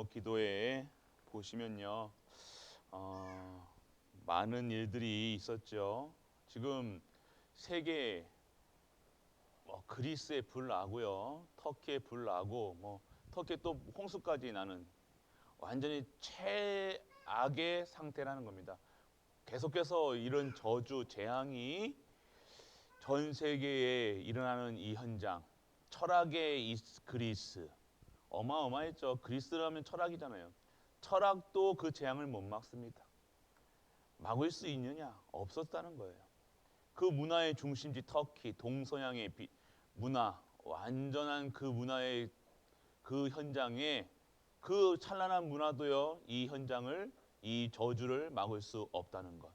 기도회에 보시면요, 많은 일들이 있었죠. 지금 세계 그리스에 불 나고요, 터키에 불 나고, 터키에 또 홍수까지 나는 완전히 최악의 상태라는 겁니다. 계속해서 이런 저주 재앙이 전 세계에 일어나는 이 현장, 철학의 그리스, 어마어마했죠. 그리스라면 철학이잖아요. 철학도 그 재앙을 못 막습니다. 막을 수 있느냐? 없었다는 거예요. 그 문화의 중심지 터키, 동서양의 문화, 완전한 그 문화의 그 현장에 그 찬란한 문화도요, 이 현장을, 이 저주를 막을 수 없다는 것.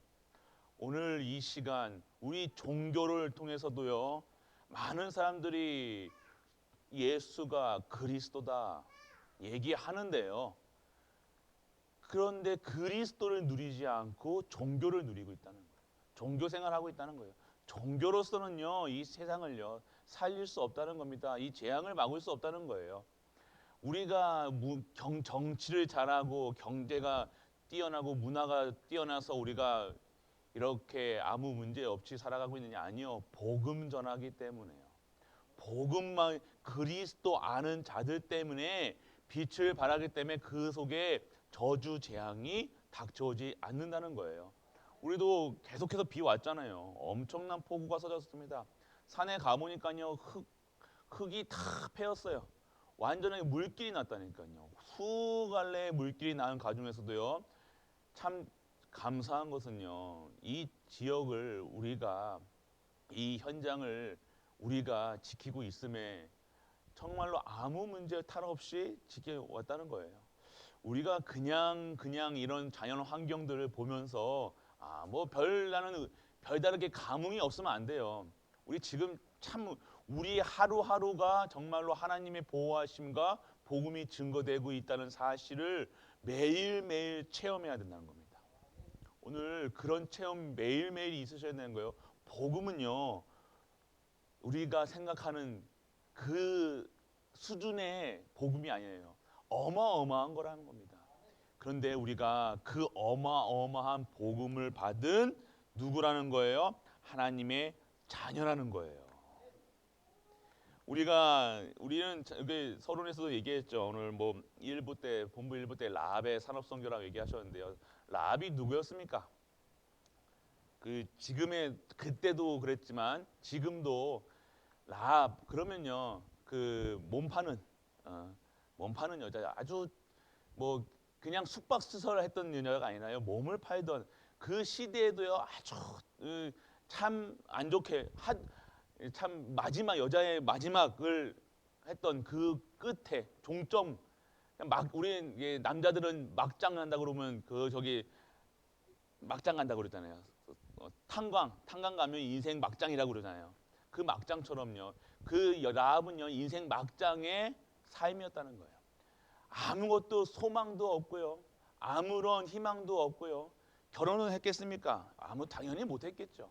오늘 이 시간 우리 종교를 통해서도요, 많은 사람들이 예수가 그리스도다 얘기하는데요. 그런데 그리스도를 누리지 않고 종교를 누리고 있다는 거예요. 종교 생활하고 있다는 거예요. 종교로서는요, 이 세상을요, 살릴 수 없다는 겁니다. 이 재앙을 막을 수 없다는 거예요. 우리가 정치를 잘하고 경제가 뛰어나고 문화가 뛰어나서 우리가 이렇게 아무 문제 없이 살아가고 있느냐? 아니요. 복음 전하기 때문에요. 복음만 그리스도 아는 자들 때문에 빛을 발하기 때문에 그 속에 저주 재앙이 닥쳐오지 않는다는 거예요. 우리도 계속해서 비 왔잖아요. 엄청난 폭우가 쏟아졌습니다. 산에 가보니까요, 흙이 다 패였어요. 완전하게 물길이 났다니까요. 수갈래의 물길이 나는 가중에서도요, 참 감사한 것은요, 이 지역을 우리가, 이 현장을 우리가 지키고 있음에 정말로 아무 문제 탈 없이 지켜왔다는 거예요. 우리가 그냥 이런 자연 환경들을 보면서 나는 별다르게 감흥이 없으면 안 돼요. 우리 지금 참 우리 하루하루가 정말로 하나님의 보호하심과 복음이 증거되고 있다는 사실을 매일매일 체험해야 된다는 겁니다. 오늘 그런 체험 매일매일 있으셔야 되는 거예요. 복음은요, 우리가 생각하는 그 수준의 복음이 아니에요. 어마어마한 거라는 겁니다. 그런데 우리가 그 어마어마한 복음을 받은 누구라는 거예요? 하나님의 자녀라는 거예요. 우리는 여기 서론에서도 얘기했죠. 오늘 본부 1부 때 라합의 산업선교라고 얘기하셨는데요. 라합이 누구였습니까? 그때도 그랬지만 지금도 라합 그러면요, 몸 파는 여자, 아주 그냥 숙박시설 했던 여자가 아니라요, 몸을 팔던 그 시대에도요, 아주 참 안 좋게 참 여자의 마지막을 했던 그 끝에 종점, 우리 남자들은 막장 간다 그러면 막장 간다고 그러잖아요. 탄광 가면 인생 막장이라고 그러잖아요. 그 막장처럼요, 그 라합은요, 인생 막장의 삶이었다는 거예요. 아무것도 소망도 없고요, 아무런 희망도 없고요. 결혼은 했겠습니까? 당연히 못했겠죠.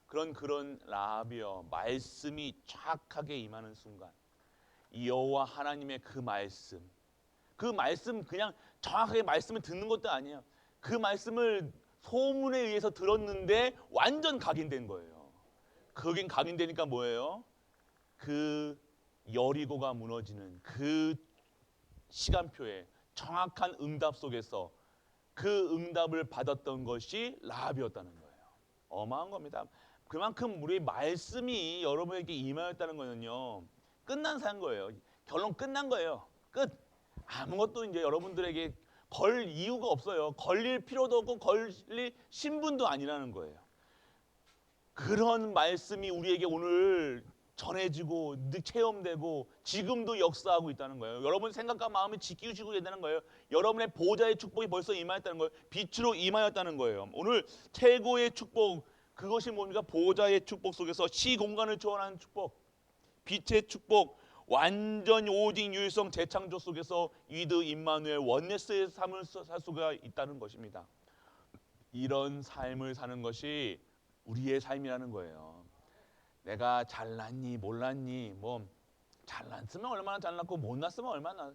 그런 라합이요, 말씀이 정확하게 임하는 순간, 여호와 하나님의 그 말씀 그냥 정확하게 말씀을 듣는 것도 아니에요. 그 말씀을 소문에 의해서 들었는데 완전 각인된 거예요. 그긴 각인되니까 뭐예요? 그 여리고가 무너지는 그 시간표에 정확한 응답 속에서 그 응답을 받았던 것이 라합이었다는 거예요. 어마한 겁니다. 그만큼 우리 말씀이 여러분에게 임하였다는 거는요, 끝난 사인 거예요. 결론 끝난 거예요. 끝. 아무것도 이제 여러분들에게 걸 이유가 없어요. 걸릴 필요도 없고 걸릴 신분도 아니라는 거예요. 그런 말씀이 우리에게 오늘 전해지고 체험되고 지금도 역사하고 있다는 거예요. 여러분 생각과 마음을 지키시고 계시다는 거예요. 여러분의 보좌의 축복이 벌써 임하였다는 거예요. 빛으로 임하였다는 거예요. 오늘 최고의 축복, 그것이 뭡니까? 보좌의 축복 속에서 시공간을 초월하는 축복, 빛의 축복, 완전 오직 유일성 재창조 속에서 위드 임마누엘 원네스의 삶을 살 수가 있다는 것입니다. 이런 삶을 사는 것이 우리의 삶이라는 거예요. 내가 잘났니 몰랐니, 잘났으면 얼마나 잘났고 못났으면 얼마나,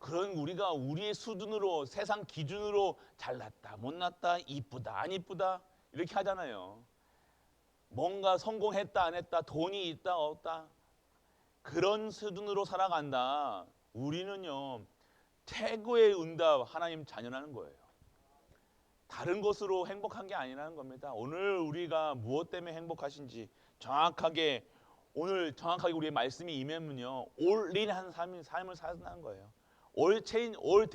그런 우리가 우리의 수준으로 세상 기준으로 잘났다 못났다 이쁘다 안 이쁘다 이렇게 하잖아요. 뭔가 성공했다 안 했다 돈이 있다 없다 그런 수준으로 살아간다. 우리는요 최고의 응답 하나님 자녀라는 거예요. 다른 것으로 행복한 게 아니라는 겁니다. 오늘 우리가 무엇 때문에 행복하신지 정확하게 오늘 정확하게 우리의 말씀이 임하면요 올인한 삶을 사는 거예요. 올 체인, 올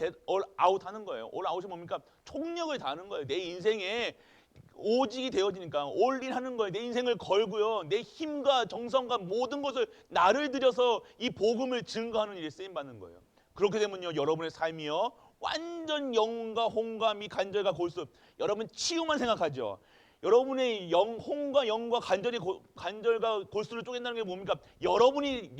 아웃 하는 거예요. 올 아웃이 뭡니까? 총력을 다하는 거예요. 내 인생에 오직이 되어지니까 올인 하는 거예요. 내 인생을 걸고요. 내 힘과 정성과 모든 것을 나를 들여서 이 복음을 증거하는 일에 쓰임 받는 거예요. 그렇게 되면요 여러분의 삶이요 완전 영혼과 혼감이 간절과 골수 여러분 치유만 생각하죠. 여러분의 혼과 영과 간절과 골수를 쪼갠다는 게 뭡니까? 여러분의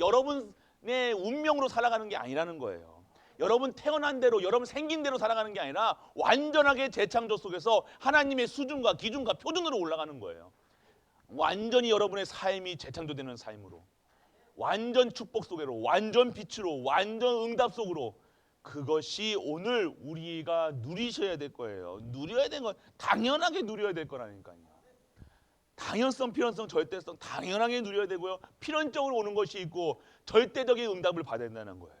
운명으로 살아가는 게 아니라는 거예요. 여러분 태어난 대로 여러분 생긴 대로 살아가는 게 아니라 완전하게 재창조 속에서 하나님의 수준과 기준과 표준으로 올라가는 거예요. 완전히 여러분의 삶이 재창조되는 삶으로 완전 축복 속으로 완전 빛으로 완전 응답 속으로 그것이 오늘 우리가 누리셔야 될 거예요. 누려야 되는 건 당연하게 누려야 될 거라니까요. 당연성, 필연성, 절대성 당연하게 누려야 되고요. 필연적으로 오는 것이 있고 절대적인 응답을 받아야 된다는 거예요.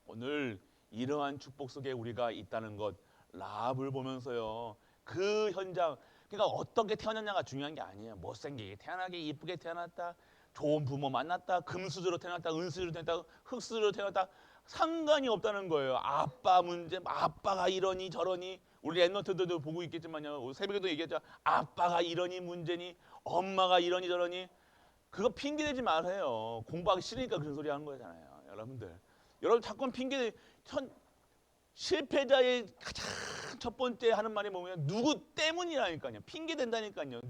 오늘 이러한 축복 속에 우리가 있다는 것 라합을 보면서요. 그 현장 그러니까 어떻게 태어났냐가 중요한 게 아니에요. 못생기게 태어나게 이쁘게 태어났다. 좋은 부모 만났다. 금수저로 태어났다. 은수저로 태어났다. 흙수저로 태어났다. 상관이 없다는 거예요. 아빠 문제, 아빠가 이러니 저러니 우리 랩런트들도 보고 있겠지만요. 새벽에도 얘기했죠. 아빠가 이러니 문제니 엄마가 이러니 저러니 그거 핑계대지 말아요. 공부하기 싫으니까 그런 소리 하는 거잖아요. 여러분 자꾸 실패자의 가장 첫 번째 하는 말이 뭐냐면 누구 때문이라니까요. 핑계 댄다니까요.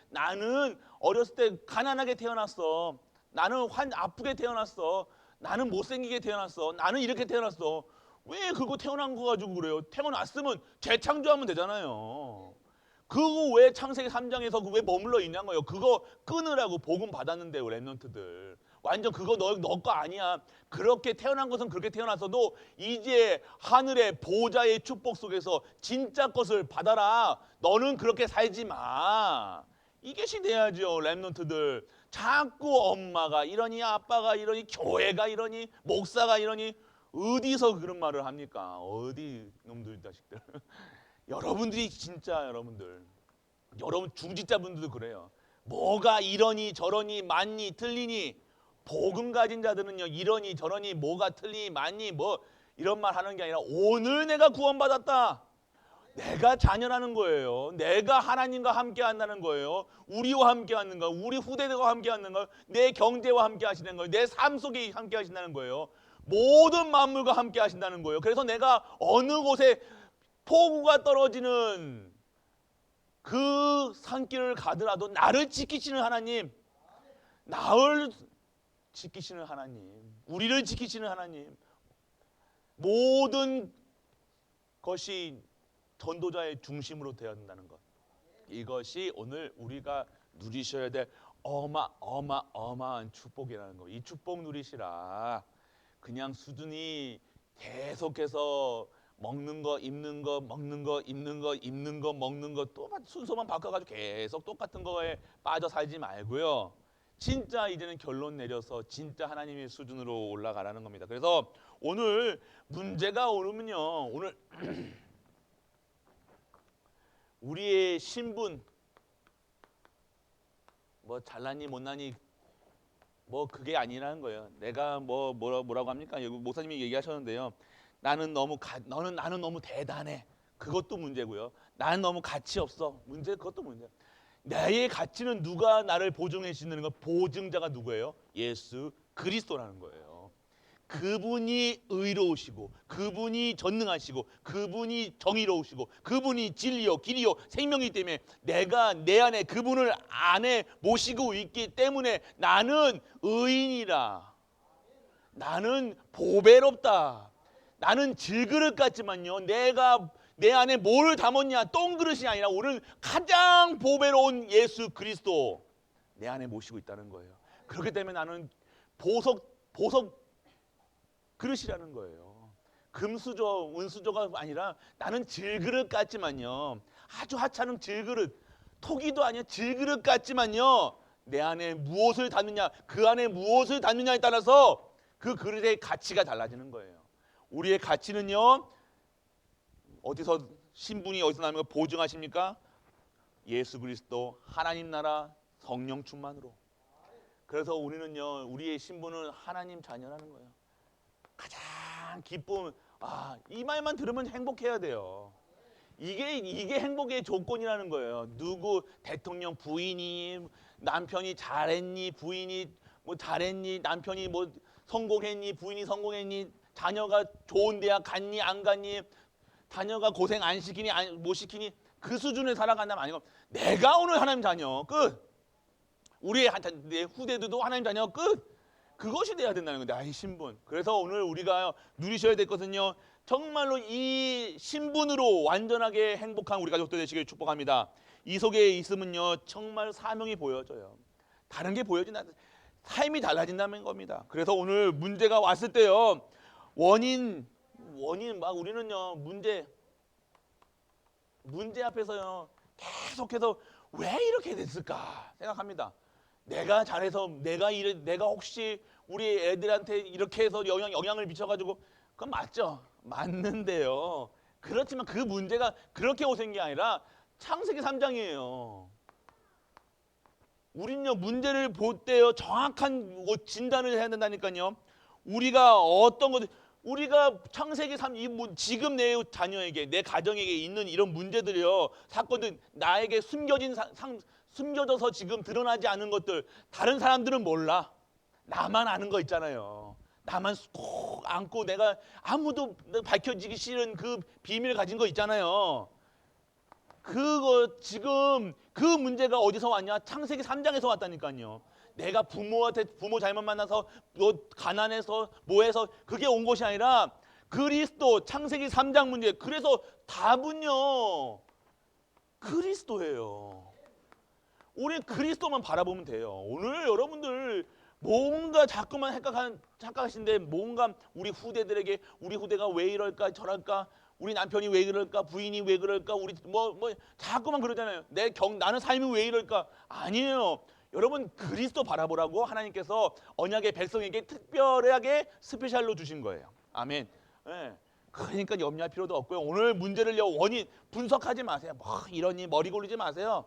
나는 어렸을 때 가난하게 태어났어. 나는 아프게 태어났어. 나는 못생기게 태어났어. 나는 이렇게 태어났어. 왜 그거 태어난 거 가지고 그래요? 태어났으면 재창조하면 되잖아요. 그거 왜 창세기 3장에서 왜 머물러 있냐는 거예요. 그거 끊으라고 복음 받았는데요. 랩런트들. 완전 그거 너 거 아니야. 그렇게 태어난 것은 그렇게 태어났어도 이제 하늘의 보좌의 축복 속에서 진짜 것을 받아라. 너는 그렇게 살지 마. 이것이 돼야죠. 랩런트들. 자꾸 엄마가 이러니 아빠가 이러니 교회가 이러니 목사가 이러니 어디서 그런 말을 합니까? 어디 놈들 자식들. 여러분들이 진짜 여러분 중직자분들도 그래요. 뭐가 이러니 저러니 맞니 틀리니 복음 가진 자들은요 이러니 저러니 뭐가 틀리니 맞니 뭐 이런 말 하는 게 아니라 오늘 내가 구원받았다. 내가 자녀라는 거예요. 내가 하나님과 함께 한다는 거예요. 우리와 함께 하는 거, 우리 후대들과 함께 하는 거, 내 경제와 함께 하시는 거예요. 내 삶 속에 함께 하신다는 거예요. 모든 만물과 함께 하신다는 거예요. 그래서 내가 어느 곳에 폭우가 떨어지는 그 산길을 가더라도 나를 지키시는 하나님, 나를 지키시는 하나님, 우리를 지키시는 하나님, 모든 것이 전도자의 중심으로 되어야 한다는 것. 이것이 오늘 우리가 누리셔야 될 어마어마한 축복이라는 거. 이 축복 누리시라. 그냥 수준이 계속해서 먹는 거, 입는 거, 먹는 거, 입는 거, 입는 거, 먹는 거 또 순서만 바꿔가지고 계속 똑같은 거에 빠져 살지 말고요. 진짜 이제는 결론 내려서 진짜 하나님의 수준으로 올라가라는 겁니다. 그래서 오늘 문제가 오르면요. 오늘 우리의 신분 뭐 잘나니 못나니 뭐 그게 아니라는 거예요. 내가 뭐라고 합니까? 목사님이 얘기하셨는데요. 나는 너무 대단해. 그것도 문제고요. 나는 너무 가치 없어. 그것도 문제. 나의 가치는 누가 나를 보증해 주시는 거? 보증자가 누구예요? 예수 그리스도라는 거예요. 그분이 의로우시고 그분이 전능하시고 그분이 정의로우시고 그분이 진리요 길이요 생명이기 때문에 내가 내 안에 그분을 안에 모시고 있기 때문에 나는 의인이라. 나는 보배롭다. 나는 질그릇 같지만요. 내가 내 안에 뭘 담았냐? 똥그릇이 아니라 오늘 가장 보배로운 예수 그리스도 내 안에 모시고 있다는 거예요. 그렇기 때문에 나는 보석 그릇이라는 거예요. 금수저, 은수저가 아니라 나는 질그릇 같지만요. 아주 하찮은 질그릇, 토기도 아니야. 질그릇 같지만요. 내 안에 무엇을 담느냐, 그 안에 무엇을 담느냐에 따라서 그 그릇의 가치가 달라지는 거예요. 우리의 가치는요. 어디서 신분이 어디서 나는 거 보증하십니까? 예수 그리스도 하나님 나라 성령 충만으로. 그래서 우리는요. 우리의 신분은 하나님 자녀라는 거예요. 가장 기쁨. 이 말만 들으면 행복해야 돼요. 이게 행복의 조건이라는 거예요. 누구 대통령 부인이 남편이 잘했니, 부인이 뭐 잘했니, 남편이 뭐 성공했니, 부인이 성공했니, 자녀가 좋은 대학 갔니 안 갔니, 자녀가 고생 안 시키니 못 시키니, 그 수준에 살아간다면 아니고 내가 오늘 하나님 자녀 끝. 우리의 내 후대들도 하나님 자녀 끝. 그것이 돼야 된다는 거예요. 나의 신분. 그래서 오늘 우리가 누리셔야 될 것은요. 정말로 이 신분으로 완전하게 행복한 우리 가족들 되시길 축복합니다. 이 속에 있으면요. 정말 사명이 보여져요. 다른 게 보여진다. 삶이 달라진다는 겁니다. 그래서 오늘 문제가 왔을 때요. 원인 막 우리는요. 문제 앞에서요. 계속해서 왜 이렇게 됐을까 생각합니다. 내가 잘해서 내가 혹시 우리 애들한테 이렇게 해서 영향을 미쳐가지고 그건 맞죠. 맞는데요. 그렇지만 그 문제가 그렇게 오신 게 아니라 창세기 3장이에요. 우리는요 문제를 볼 때요 정확한 진단을 해야 된다니까요. 우리가 어떤 것 우리가 창세기 3 지금 내 자녀에게 내 가정에게 있는 이런 문제들이요 사건들 나에게 숨겨져서 지금 드러나지 않은 것들 다른 사람들은 몰라. 나만 아는 거 있잖아요. 나만 꼭 안고 내가 아무도 밝혀지기 싫은 그 비밀을 가진 거 있잖아요. 그거 지금 그 문제가 어디서 왔냐? 창세기 3장에서 왔다니까요. 내가 부모 잘못 만나서 가난해서 뭐해서 그게 온 것이 아니라 그리스도 창세기 3장 문제. 그래서 답은요. 그리스도예요. 우리 그리스도만 바라보면 돼요. 오늘 여러분들 뭔가 자꾸만 착각하시는데 뭔가 우리 후대들에게 우리 후대가 왜 이럴까 저럴까 우리 남편이 왜 그럴까 부인이 왜 그럴까 우리 뭐 자꾸만 그러잖아요. 나는 삶이 왜 이럴까. 아니에요. 여러분 그리스도 바라보라고 하나님께서 언약의 백성에게 특별하게 스페셜로 주신 거예요. 아멘. 네. 그러니까 염려할 필요도 없고요. 오늘 문제를요 원인 분석하지 마세요. 뭐 이러니 머리 굴리지 마세요.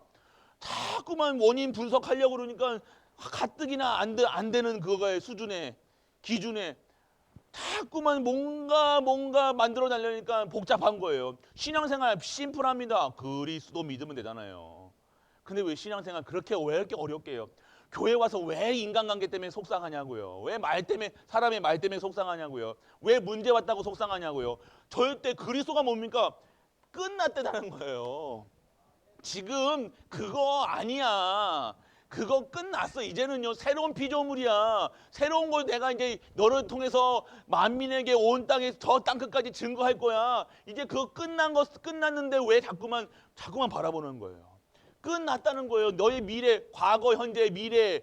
자꾸만 원인 분석하려고 그러니까 가뜩이나 안 되는 그거의 수준에 기준에 자꾸만 뭔가 만들어 달려니까 복잡한 거예요. 신앙생활 심플합니다. 그리스도 믿으면 되잖아요. 근데 왜 신앙생활 왜 이렇게 어렵게 해요? 교회 와서 왜 인간관계 때문에 속상하냐고요. 왜 사람의 말 때문에 속상하냐고요. 왜 문제 왔다고 속상하냐고요. 절대 그리스도가 뭡니까? 끝났다는 거예요. 지금 그거 아니야. 그거 끝났어. 이제는요 새로운 피조물이야. 새로운 걸 내가 이제 너를 통해서 만민에게 온 땅에 저 땅끝까지 증거할 거야. 이제 그거 끝났는데 왜 자꾸만 바라보는 거예요. 끝났다는 거예요. 너의 미래, 과거, 현재, 미래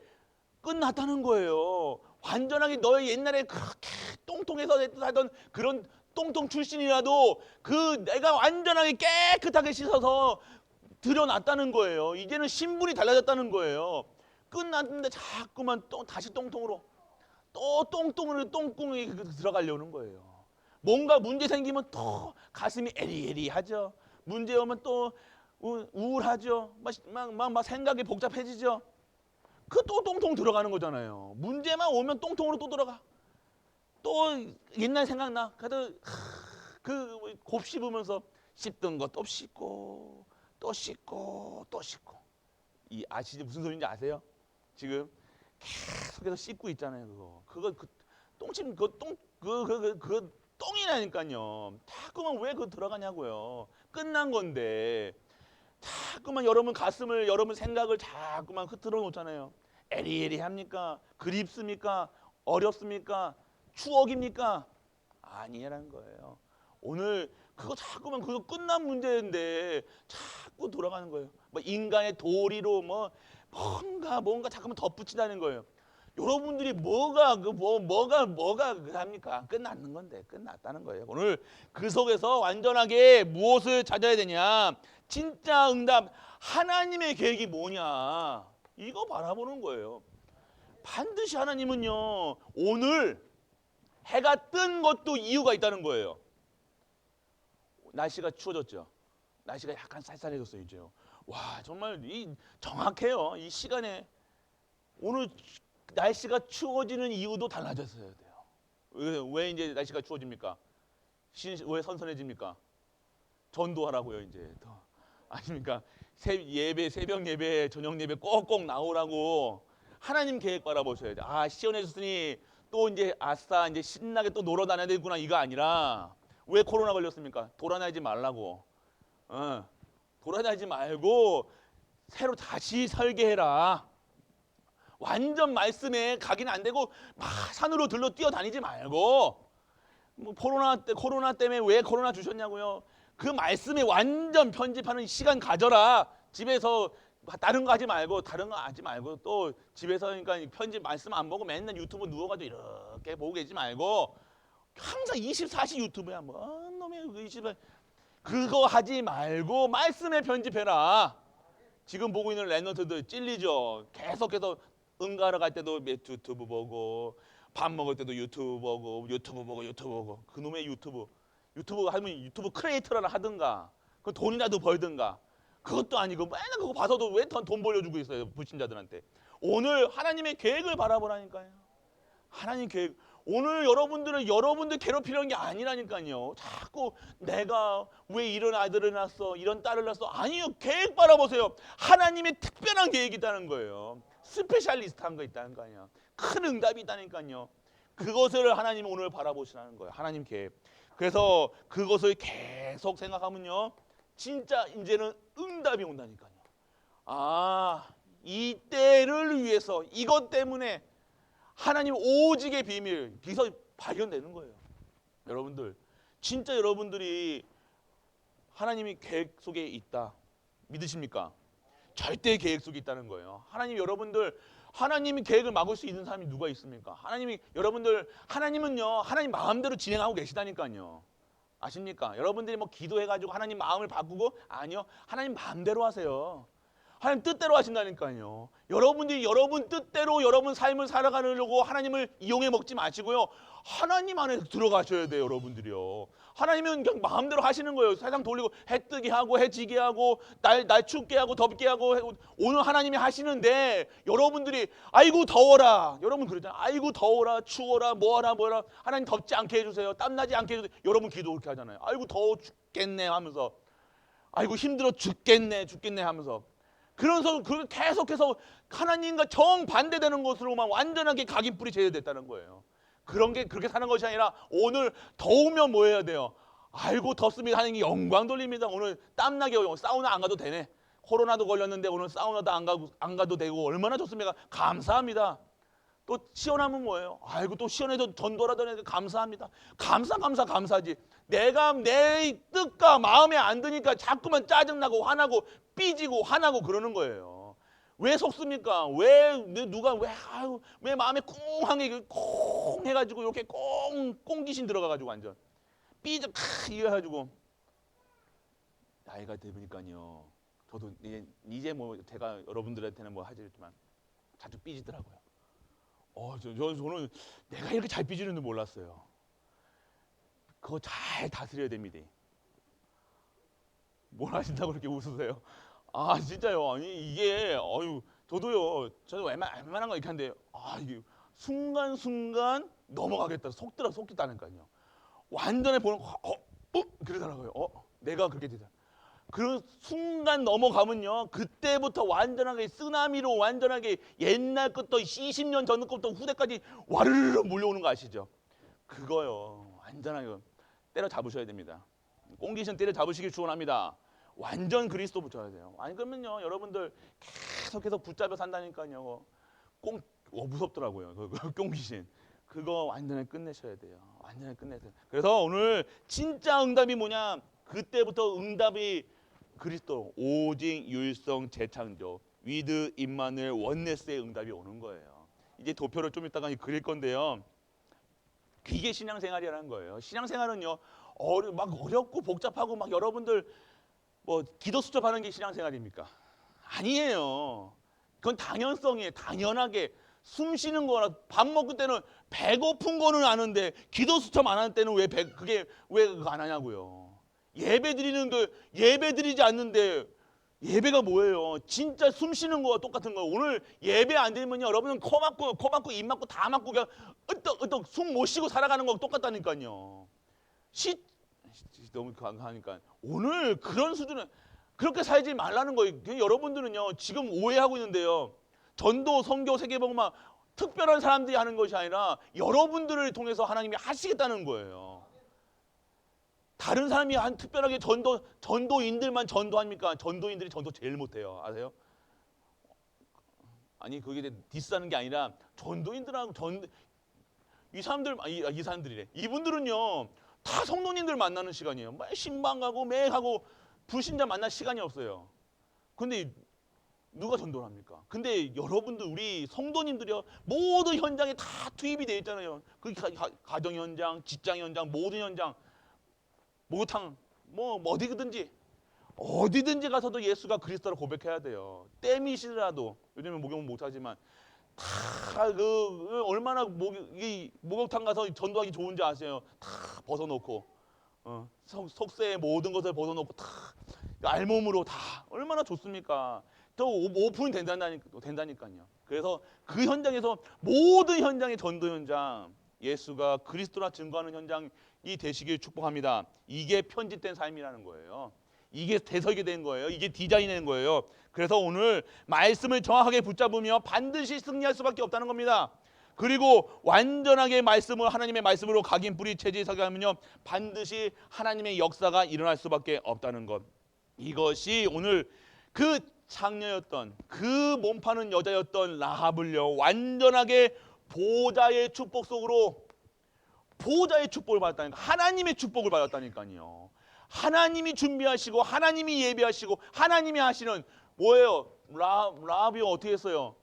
끝났다는 거예요. 완전하게 너의 옛날에 그렇게 똥통에서 살던 그런 똥통 출신이라도 내가 완전하게 깨끗하게 씻어서 드러났다는 거예요. 이제는 신분이 달라졌다는 거예요. 끝났는데 자꾸만 다시 똥통으로 똥궁에 들어가려는 거예요. 뭔가 문제 생기면 또 가슴이 에리에리하죠. 문제 오면 또 우울하죠. 막 생각이 복잡해지죠. 또 똥통 들어가는 거잖아요. 문제만 오면 똥통으로 또 들어가. 또 옛날 생각나. 그래도 곱씹으면서 씹던 거 또 씹고 또 씹고 또 씹고. 아시죠? 무슨 소리인지 아세요? 지금 계속해서 씹고 있잖아요. 그거 똥침 그 똥이라니까요. 자꾸만 왜 그거 들어가냐고요. 끝난 건데 자꾸만 여러분 생각을 자꾸만 흐트러 놓잖아요. 에리에리합니까? 그립습니까? 어렵습니까? 추억입니까? 아니라는 거예요. 오늘 자꾸만 그거 끝난 문제인데 자꾸 돌아가는 거예요. 인간의 도리로 뭔가 자꾸만 덧붙이다는 거예요. 여러분들이 뭐가 합니까? 끝났는 건데 끝났다는 거예요. 오늘 그 속에서 완전하게 무엇을 찾아야 되냐? 진짜 응답, 하나님의 계획이 뭐냐? 이거 바라보는 거예요. 반드시 하나님은요, 오늘 해가 뜬 것도 이유가 있다는 거예요. 날씨가 추워졌죠. 날씨가 약간 쌀쌀해졌어요, 이제요. 와, 정말 정확해요. 이 시간에 오늘 날씨가 추워지는 이유도 달라졌어야 돼요. 왜 이제 날씨가 추워집니까? 왜 선선해집니까? 전도하라고요, 이제. 아닙니까? 새벽 예배, 저녁 예배 꼭꼭 나오라고 하나님 계획 바라보셔야 돼요. 아, 시원해졌으니 또 이제 아싸 이제 신나게 또 놀러 다녀야 되구나, 이거 아니라 왜 코로나 걸렸습니까? 돌아다니지 말라고. 돌아다니지 말고 새로 다시 설계해라. 완전 말씀에 각인 안 되고 막 산으로 들러 뛰어다니지 말고, 뭐 코로나 때문에 왜 코로나 주셨냐고요? 그 말씀에 완전 편집하는 시간 가져라. 집에서 다른 거 하지 말고 또 집에서 그러니까 편집 말씀 안 보고 맨날 유튜브 누워가지고 이렇게 보고 계지 말고 항상 24시 유튜브야. 뭐 놈의 24 그거 하지 말고 말씀에 편집해라. 지금 보고 있는 랩런트들 찔리죠. 계속해서 응가하러 갈 때도 유튜브 보고, 밥 먹을 때도 유튜브 보고 그놈의 유튜브 하면 유튜브 크리에이터라 하든가, 그 돈이라도 벌든가. 그것도 아니고 맨날 그거 봐서도 왜 돈 벌려주고 있어요, 불신자들한테. 오늘 하나님의 계획을 바라보라니까요. 하나님 계획. 오늘 여러분들 괴롭히려는 게 아니라니까요. 자꾸 내가 왜 이런 아들을 낳았어, 이런 딸을 낳았어. 아니요, 계획 바라보세요. 하나님의 특별한 계획이 있다는 거예요. 스페셜리스트한 거 있다는 거 아니야. 큰 응답이 있다니까요. 그것을 하나님 오늘 바라보시라는 거예요. 하나님 계획. 그래서 그것을 계속 생각하면요, 진짜 이제는 응답이 온다니까요. 아, 이 때를 위해서 이것 때문에 하나님 오직의 비밀 여기서 발견되는 거예요. 여러분들, 진짜 여러분들이 하나님이 계획 속에 있다 믿으십니까? 절대 계획 속에 있다는 거예요. 하나님이 계획을 막을 수 있는 사람이 누가 있습니까? 하나님은요, 하나님 마음대로 진행하고 계시다니까요. 아십니까? 여러분들이 뭐 기도해가지고 하나님 마음을 바꾸고, 아니요, 하나님 마음대로 하세요. 하나님 뜻대로 하신다니까요. 여러분들이 여러분 뜻대로 여러분 삶을 살아가려고 하나님을 이용해 먹지 마시고요, 하나님 안에 들어가셔야 돼요. 여러분들이요, 하나님은 그냥 마음대로 하시는 거예요. 세상 돌리고 해 뜨게 하고 해 지게 하고 날 춥게 하고 덥게 하고 오늘 하나님이 하시는데, 여러분들이 아이고 더워라, 여러분 그러잖아요. 아이고 더워라, 추워라, 뭐하라 하나님 덥지 않게 해주세요, 땀나지 않게 해주세요. 여러분 기도 그렇게 하잖아요. 아이고 더워 죽겠네 하면서, 아이고 힘들어 죽겠네 하면서. 그래서 그걸 계속해서 하나님과 정반대되는 것으로만 완전하게 각인뿌리 제외됐다는 거예요. 그렇게 사는 것이 아니라, 오늘 더우면 뭐 해야 돼요? 아이고 덥습니다. 하나님 영광 돌립니다. 오늘 땀나게 사우나 안 가도 되네. 코로나도 걸렸는데 오늘 사우나도 안 가도 되고 얼마나 좋습니까? 감사합니다. 또 시원하면 뭐예요? 아이고 또 시원해서 전도하더니 감사합니다. 감사지. 내가 내 뜻과 마음에 안 드니까 자꾸만 짜증나고 화나고 삐지고 화나고 그러는 거예요. 왜 속습니까? 왜 마음에 꽁하게 꽁 해가지고 이렇게 꽁귀신 들어가가지고 완전 삐져 이래 가지고. 나이가 되니까요, 저도 이제 뭐 제가 여러분들한테는 뭐 하지만 자주 삐지더라고요. 저는 내가 이렇게 잘 삐지는 줄 몰랐어요. 그거 잘 다스려야 됩니다. 뭘 하신다고 그렇게 웃으세요? 아 진짜요. 아니 이게 저도요. 저는 웬만한 거 이렇게 하는데, 이게 순간순간 넘어가겠다, 속겠다니까요. 완전히 보는 그러더라고요. 내가 그렇게 되다. 그 순간 넘어가면요, 그때부터 완전하게 쓰나미로 완전하게 옛날 것도 20년 전 것부터 후대까지 와르르 몰려오는 거 아시죠? 그거요, 완전하게 때려잡으셔야 됩니다. 꽁귀신 때려잡으시길 축원합니다. 완전 그리스도 붙여야 돼요. 아니 그러면요, 여러분들 계속해서 붙잡혀 산다니까요. 무섭더라고요. 그 꽁귀신. 그거 완전히 끝내셔야 돼요. 완전히 끝내세요. 그래서 오늘 진짜 응답이 뭐냐? 그때부터 응답이 그리스도, 오직 율성 재창조, 위드 임마누엘 원네스의 응답이 오는 거예요. 이제 도표를 좀 이따가 그릴 건데요. 이게 신앙생활이라는 거예요. 신앙생활은요, 막 어렵고 복잡하고 막 여러분들 뭐 기도 수첩하는 게 신앙생활입니까? 아니에요. 그건 당연성이에요. 당연하게 숨 쉬는 거나 밥 먹을 때는 배고픈 거는 아는데 기도 수첩 안 하는 때는 그게 왜 그거 안 하냐고요. 예배 드리는 거 예배 드리지 않는데 예배가 뭐예요? 진짜 숨 쉬는 거와 똑같은 거예요. 오늘 예배 안 드리면요, 여러분은 코 막고 입 막고 다 막고 그냥 으떡으떡 숨 못 쉬고 살아가는 거 똑같다니까요. 너무 강하니까 오늘 그런 수준은 그렇게 살지 말라는 거예요. 여러분들은요 지금 오해하고 있는데요. 전도, 선교, 세계복음화 특별한 사람들이 하는 것이 아니라 여러분들을 통해서 하나님이 하시겠다는 거예요. 다른 사람이 특별하게 전도인들만 전도합니까? 전도인들이 전도 제일 못해요. 아세요? 아니 그게 디스하는 게 아니라 전도인들하고 이 사람들이래. 이분들은요 다 성도님들 만나는 시간이에요. 매 신방 가고 매 가고 불신자 만날 시간이 없어요. 근데 누가 전도를 합니까? 근데 여러분들 우리 성도님들이요 모든 현장에 다 투입이 되어 있잖아요. 그 가정 현장, 직장 현장, 모든 현장, 목욕탕, 뭐 어디든지 가서도 예수가 그리스도를 고백해야 돼요. 땜이시더라도 요즘은 목욕은 못하지만 다 얼마나 목욕탕 가서 전도하기 좋은지 아세요? 다 벗어놓고 속세의 모든 것을 벗어놓고 다 알몸으로 다 얼마나 좋습니까? 또 오픈이 된다니까요. 그래서 그 현장에서 모든 현장의 전도 현장, 예수가 그리스도라 증거하는 현장이 되시길 축복합니다. 이게 편집된 삶이라는 거예요. 이게 대설이 된 거예요. 이게 디자인된 거예요. 그래서 오늘 말씀을 정확하게 붙잡으며 반드시 승리할 수밖에 없다는 겁니다. 그리고 완전하게 하나님의 말씀으로 각인 뿌리 체질하게 하면요 반드시 하나님의 역사가 일어날 수밖에 없다는 것. 이것이 오늘 그 창녀였던 그 몸파는 여자였던 라합을요 완전하게 보좌의 축복 속으로 보좌의 축복을 받았다니까. 하나님의 축복을 받았다니까요. 하나님이 준비하시고 하나님이 예비하시고 하나님이 하시는 뭐예요? 라합이 어떻게 했어요?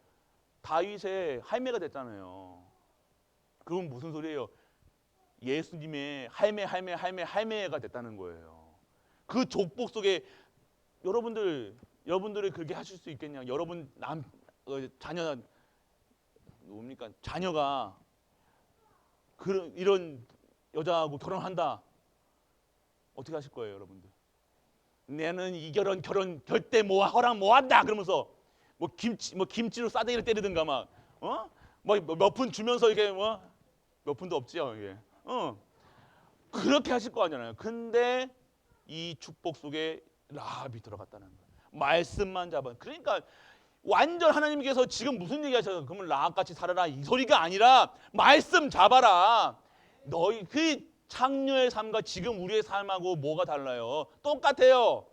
다윗의 할매가 됐잖아요. 그건 무슨 소리예요? 예수님의 할매가 됐다는 거예요. 그 족복 속에 여러분들이 그렇게 하실 수 있겠냐? 여러분 자녀가 이런 여자하고 결혼한다. 어떻게 하실 거예요, 여러분들? 내는 이 결혼 절대 허락 못 한다. 그러면서 김치로 싸대기를 때리든가 몇 푼 주면서 이게 몇 푼도 없지요, 이게. 그렇게 하실 거 아니잖아요. 근데 이 축복 속에 라합이 들어갔다는 거예요. 말씀만 잡아. 그러니까 완전 하나님께서 지금 무슨 얘기하셔요? 그러면 라합같이 살아라 이 소리가 아니라 말씀 잡아라. 너희 그 창녀의 삶과 지금 우리의 삶하고 뭐가 달라요? 똑같아요.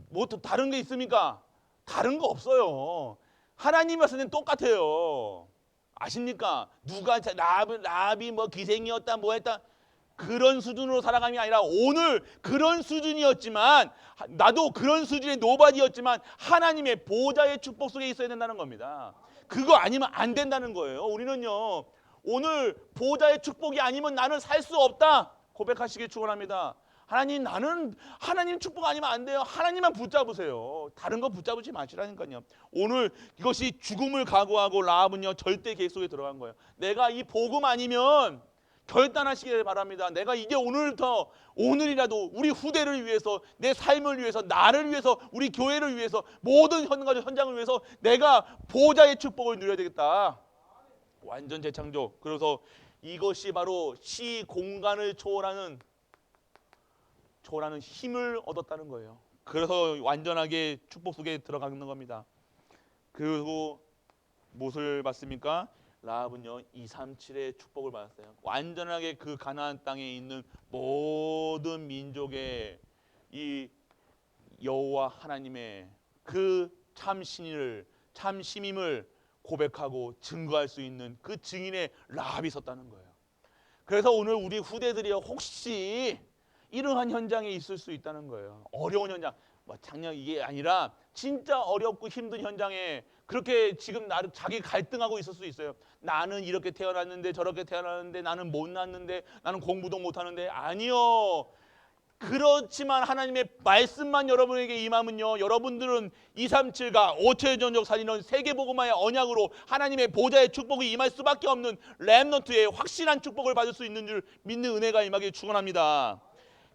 뭐 또 다른 게 있습니까? 다른 거 없어요. 하나님 말씀은 똑같아요. 아십니까? 누가 라합이 뭐 기생이었다 뭐 했다 그런 수준으로 살아감이 아니라 오늘 그런 수준이었지만 나도 그런 수준의 노바디였지만 하나님의 보좌의 축복 속에 있어야 된다는 겁니다. 그거 아니면 안 된다는 거예요. 우리는요 오늘 보좌의 축복이 아니면 나는 살 수 없다 고백하시길 축원합니다. 나는 하나님 축복 아니면 안 돼요. 하나님만 붙잡으세요. 다른 거 붙잡지 마시라니까요. 오늘 이것이 죽음을 각오하고 라합은요 절대 계획 속에 들어간 거예요. 내가 이 복음 아니면 결단하시길 바랍니다. 내가 이제 오늘이라도 우리 후대를 위해서 내 삶을 위해서 나를 위해서 우리 교회를 위해서 모든 현장을 위해서 내가 보좌의 축복을 누려야 되겠다. 완전 재창조. 그래서 이것이 바로 시 공간을 초월하는 힘을 얻었다는 거예요. 그래서 완전하게 축복 속에 들어가는 겁니다. 그리고 무엇을 받습니까? 라합은요 237의 축복을 받았어요. 완전하게 그 가나안 땅에 있는 모든 민족의 이 여호와 하나님의 그 참 신임을 고백하고 증거할 수 있는 그 증인의 라합이 섰다는 거예요. 그래서 오늘 우리 후대들이요 혹시 이러한 현장에 있을 수 있다는 거예요. 어려운 현장, 장냥 이게 아니라 진짜 어렵고 힘든 현장에 그렇게 지금 나를 자기 갈등하고 있을 수 있어요. 나는 이렇게 태어났는데 저렇게 태어났는데 나는 못났는데 나는 공부도 못하는데 아니요. 그렇지만 하나님의 말씀만 여러분에게 임하면요, 여러분들은 237과 5천의 전적 살리는 세계복음화의 언약으로 하나님의 보좌의 축복이 임할 수밖에 없는 렘넌트의 확실한 축복을 받을 수 있는 줄 믿는 은혜가 임하길 축원합니다.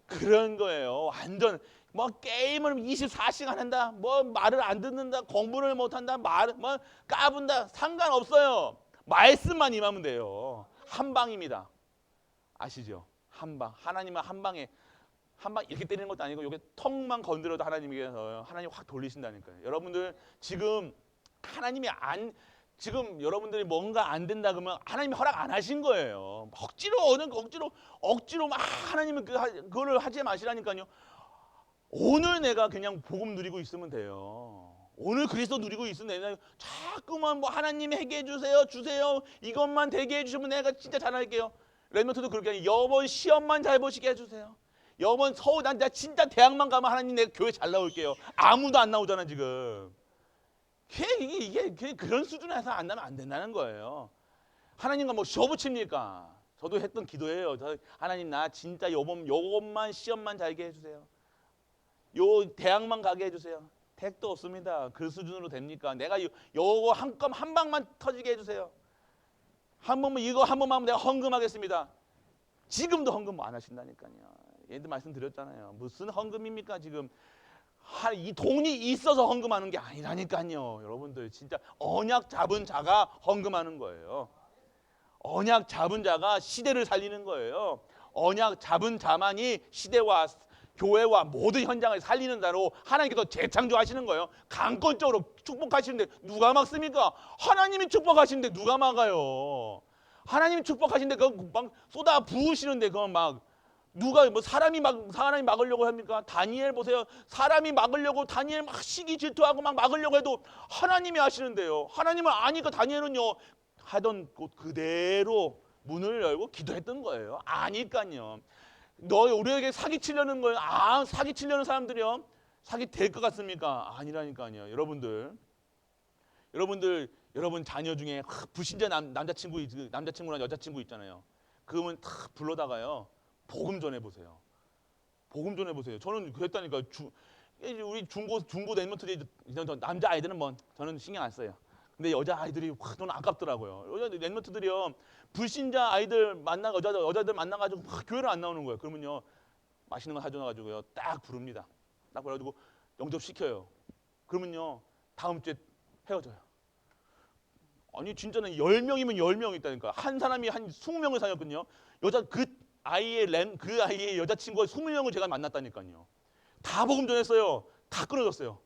그런 거예요. 완전 뭐 게임을 24시간 한다, 뭐 말을 안 듣는다, 공부를 못한다, 뭐 까분다, 상관없어요. 말씀만 임하면 돼요. 한 방입니다. 아시죠? 한 방. 하나님은 한 방에 한 방 이렇게 때리는 것도 아니고 이게 턱만 건드려도 하나님께서 하나님 확 돌리신다니까요. 여러분들 지금 하나님이 지금 여러분들이 뭔가 안 된다 그러면 하나님이 허락 안 하신 거예요. 억지로 막 하나님은 그거를 하지 마시라니까요. 오늘 내가 그냥 복음 누리고 있으면 돼요. 오늘 그리스도 누리고 있으면 내가 자꾸만 뭐 하나님 해게 주세요. 이것만 되게 해주시면 내가 진짜 잘할게요. 렘넌트도 그렇게 아니에요. 이번 시험만 잘 보시게 해주세요. 이번 내가 진짜 대학만 가면 하나님 내가 교회 잘 나올게요. 아무도 안 나오잖아 지금. 이게 그런 수준에서 안 나면 안 된다는 거예요. 하나님과 뭐 시험 붙입니까? 저도 했던 기도예요. 하나님 나 진짜 요것만 시험만 잘게 해주세요. 요 대학만 가게 해주세요. 택도 없습니다. 그 수준으로 됩니까? 내가 요거 한 방만 터지게 해주세요. 이거 한 번만 하면 내가 헌금하겠습니다. 지금도 헌금 안 하신다니까요. 얘들 말씀드렸잖아요. 무슨 헌금입니까 지금? 이 돈이 있어서 헌금하는 게 아니라니까요. 여러분들 진짜 언약 잡은 자가 헌금하는 거예요. 언약 잡은 자가 시대를 살리는 거예요. 언약 잡은 자만이 시대와 교회와 모든 현장을 살리는 자로 하나님께서 재창조하시는 거예요. 강권적으로 축복하시는데 누가 막습니까? 하나님이 축복하시는데 누가 막아요? 하나님이 축복하시는데 그거 막 쏟아 부으시는데 그건 막 누가 뭐 사람이 막으려고 합니까? 다니엘 보세요. 사람이 막으려고 다니엘 막 시기 질투하고 막 막으려고 해도 하나님이 하시는데요. 하나님을 아니까 다니엘은요 하던 곳 그대로 문을 열고 기도했던 거예요. 아니까요. 우리에게 사기치려는 거예요. 사기치려는 사람들이요. 사기 될 것 같습니까? 아니라니까요. 여러분 자녀 중에 불신자 남자친구나 여자친구 있잖아요. 그러면 탁 불러다가요. 복음 전해보세요. 복음 전해보세요. 저는 그랬다니까. 우리 중고 랩런트들이 남자 아이들은 뭐 저는 신경 안 써요. 근데 여자 아이들이 저는 아깝더라고요. 여자 랩런트들이요. 불신자 아이들 여자들 만나가지고 교회를 안 나오는 거예요. 그러면요. 맛있는 거 사줘가지고요. 딱 부릅니다. 딱 그래가지고 영접시켜요. 그러면요. 다음 주에 헤어져요. 아니 진짜는 10명이면 10명 있다니까. 한 사람이 한 20명을 사귀었거든요. 그 아이의 여자친구가 20명을 제가 만났다니까요. 다 복음 전했어요. 다 끊어졌어요.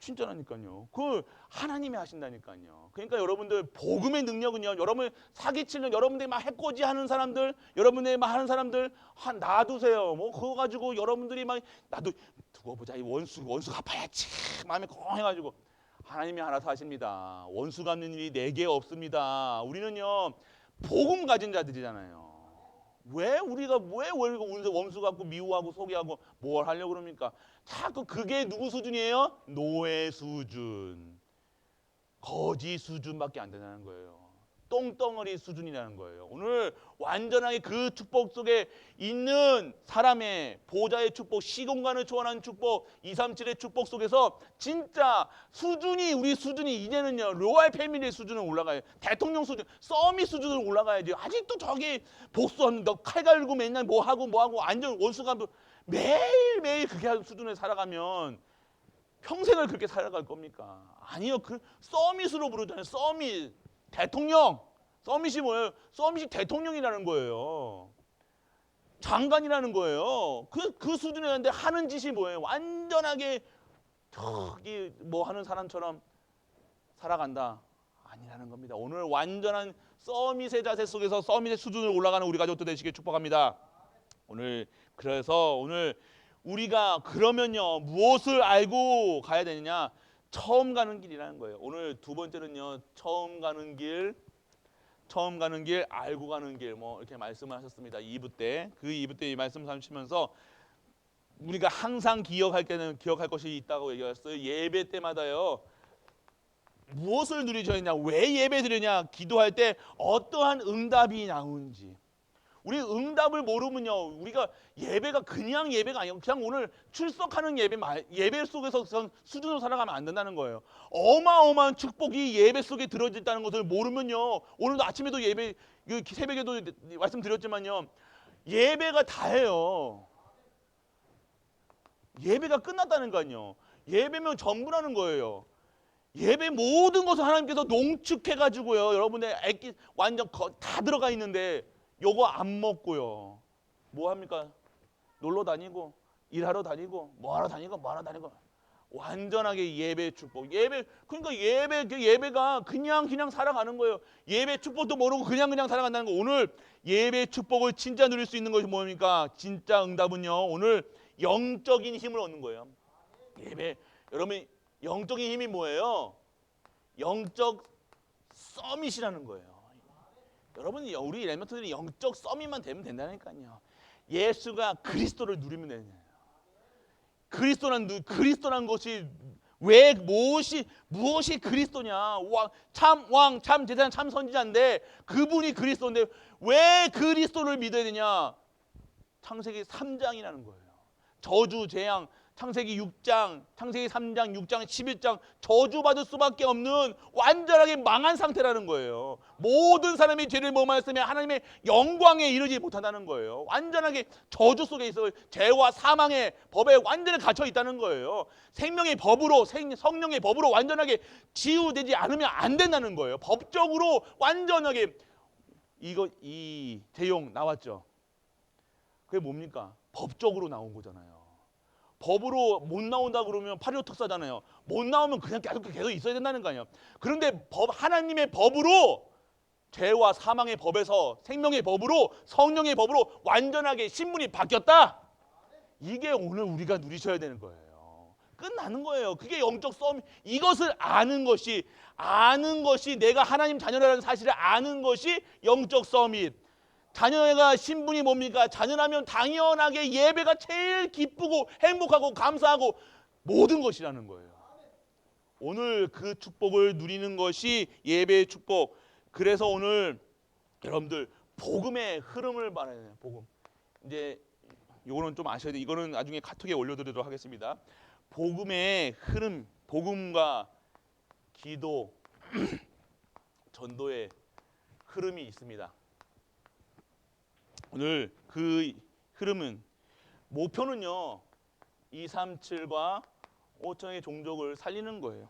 진짜라니까요. 그걸 하나님이 하신다니까요. 그러니까 여러분들 복음의 능력은요. 여러분 사기치는 여러분들이 막 해코지 하는 사람들, 여러분들이 막 하는 사람들 놔두세요. 뭐 그거 가지고 여러분들이 막 나도 두고 보자. 이 원수 갚아야지. 마음에 꽁해가지고 하나님이 알아서 하십니다. 원수 갚는 일이 내게 없습니다. 우리는요 복음 가진 자들이잖아요. 왜 우리가 원수 갖고 미워하고 소개하고 뭘 하려고 그럽니까? 자꾸 그게 누구 수준이에요? 노예 수준, 거지 수준밖에 안 된다는 거예요. 똥덩어리 수준이라는 거예요. 오늘 완전하게 그 축복 속에 있는 사람의 보좌의 축복, 시공간을 초월하는 축복, 237의 축복 속에서 진짜 우리 수준이 이제는요 로얄 패밀리의 수준으로 올라가요. 대통령 수준, 서밋 수준으로 올라가야지. 아직도 저기 복수하는 칼 갈고 맨날 뭐하고 완전 원수가 매일매일 그렇게 하는 수준에 살아가면 평생을 그렇게 살아갈 겁니까? 아니요. 그 서밋으로 부르잖아요. 서밋. 대통령. 서밋이 뭐예요? 서밋이 대통령이라는 거예요. 장관이라는 거예요. 그 수준에 있는데 하는 짓이 뭐예요? 완전하게 저기 뭐 하는 사람처럼 살아간다. 아니라는 겁니다. 오늘 완전한 서밋의 자세 속에서 서밋의 수준으로 올라가는 우리 가족들 되시길 축복합니다. 그래서 오늘 우리가 그러면요 무엇을 알고 가야 되느냐? 처음 가는 길이라는 거예요. 오늘 두 번째는요 처음 가는 길 알고 가는 길 뭐 이렇게 말씀을 하셨습니다. 2부 때 그 2부 때 이 말씀 하시면서 우리가 항상 기억할 것이 있다고 얘기했어요. 예배 때마다요 무엇을 누리셔야 되냐, 왜 예배 드리냐, 기도할 때 어떠한 응답이 나오는지. 우리 응답을 모르면요, 우리가 예배가 그냥 예배가 아니고 그냥 오늘 출석하는 예배 속에서 수준으로 살아가면 안 된다는 거예요. 어마어마한 축복이 예배 속에 들어있다는 것을 모르면요, 오늘도 아침에도 예배, 새벽에도 말씀드렸지만요, 예배가 다예요. 예배가 끝났다는 거아니요. 예배면 전부라는 거예요. 예배 모든 것을 하나님께서 농축해가지고요, 여러분의 애기 완전 다 들어가 있는데 요거 안 먹고요, 뭐 합니까? 놀러 다니고 일하러 다니고 뭐하러 다니고 완전하게 예배 축복. 그러니까 예배가 그냥 살아가는 거예요. 예배 축복도 모르고 그냥 살아간다는 거. 오늘 예배 축복을 진짜 누릴 수 있는 것이 뭡니까? 진짜 응답은요, 오늘 영적인 힘을 얻는 거예요. 예배, 여러분 영적인 힘이 뭐예요? 영적 서밋이라는 거예요. 여러분, 우리 렘넌트들이 영적 서밋만 되면 된다니까요. 예수가 그리스도를 누리면 되는 거예요. 그리스도란 것이 왜 무엇이 그리스도냐? 참 왕, 참 제사장, 참 선지자인데 그분이 그리스도인데 왜 그리스도를 믿어야 되냐? 창세기 3장이라는 거예요. 저주, 재앙, 창세기 6장, 창세기 3장, 6장, 11장 저주받을 수밖에 없는 완전하게 망한 상태라는 거예요. 모든 사람이 죄를 범하였으면 하나님의 영광에 이르지 못한다는 거예요. 완전하게 저주 속에 있어 죄와 사망의 법에 완전히 갇혀 있다는 거예요. 생명의 법으로, 성령의 법으로 완전하게 치유되지 않으면 안 된다는 거예요. 법적으로 완전하게. 이 대용 나왔죠. 그게 뭡니까? 법적으로 나온 거잖아요. 법으로 못 나온다 그러면 8.15 특사잖아요. 못 나오면 그냥 계속 있어야 된다는 거 아니에요. 그런데 하나님의 법으로, 죄와 사망의 법에서 생명의 법으로, 성령의 법으로 완전하게 신분이 바뀌었다. 이게 오늘 우리가 누리셔야 되는 거예요. 끝나는 거예요. 그게 영적 싸움. 이것을 아는 것이 내가 하나님 자녀라는 사실을 아는 것이 영적 서밋. 자녀가 신분이 뭡니까? 자녀라면 당연하게 예배가 제일 기쁘고 행복하고 감사하고 모든 것이라는 거예요. 오늘 그 축복을 누리는 것이 예배의 축복. 그래서 오늘 여러분들 복음의 흐름을 말해야 돼요. 복음. 이제 이거는 좀 아셔야 돼요. 이거는 나중에 카톡에 올려드리도록 하겠습니다. 복음의 흐름, 복음과 기도, 전도의 흐름이 있습니다. 오늘 그 흐름은, 목표는요 237과 5천의 종족을 살리는 거예요.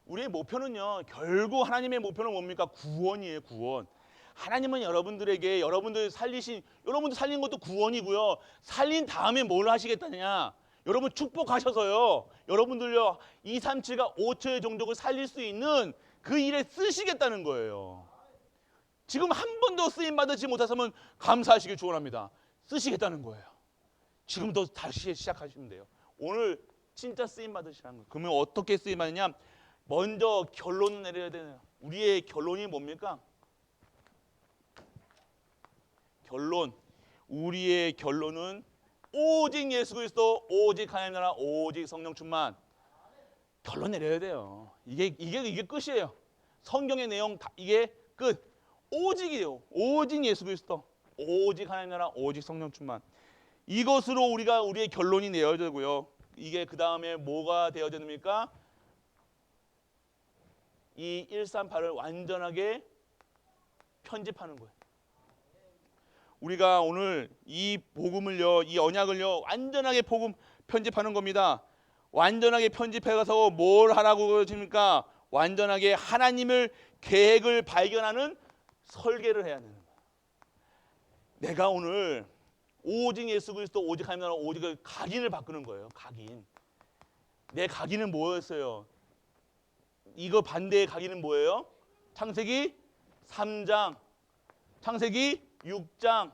우리의 목표는요, 결국 하나님의 목표는 뭡니까? 구원이에요. 구원. 하나님은 여러분들 살린 것도 구원이고요. 살린 다음에 뭘 하시겠다냐? 여러분 축복하셔서요, 여러분들요 237과 5천의 종족을 살릴 수 있는 그 일에 쓰시겠다는 거예요. 지금 한 번도 쓰임 받지 못하시면 감사하시길 축원합니다. 쓰시겠다는 거예요. 지금도 다시 시작하시면 돼요. 오늘 진짜 쓰임 받으시라는 거예요. 그러면 어떻게 쓰임 받느냐? 먼저 결론을 내려야 되네요. 우리의 결론이 뭡니까? 우리의 결론은 오직 예수 그리스도, 오직 하나님 나라, 오직 성령 충만. 결론 내려야 돼요. 이게 끝이에요. 성경의 내용 이게 끝. 오직이에요. 오직 예수 그리스도, 오직 하나님 나라, 오직 성령 충만. 이것으로 우리의 결론이 내어야 되고요. 이게 그 다음에 뭐가 되어야 됩니까? 이 138을 완전하게 편집하는 거예요. 우리가 오늘 이 복음을요, 이 언약을요, 완전하게 복음 편집하는 겁니다. 완전하게 편집해가서 뭘 하라고 그러십니까? 완전하게 하나님을 계획을 발견하는 설계를 해야 되는 거예요. 내가 오늘 오직 예수 그리스도, 오직 하나님 나라, 오직을 각인을 바꾸는 거예요. 각인. 내 각인은 뭐였어요? 이거 반대의 각인은 뭐예요? 창세기 3장, 창세기 6장,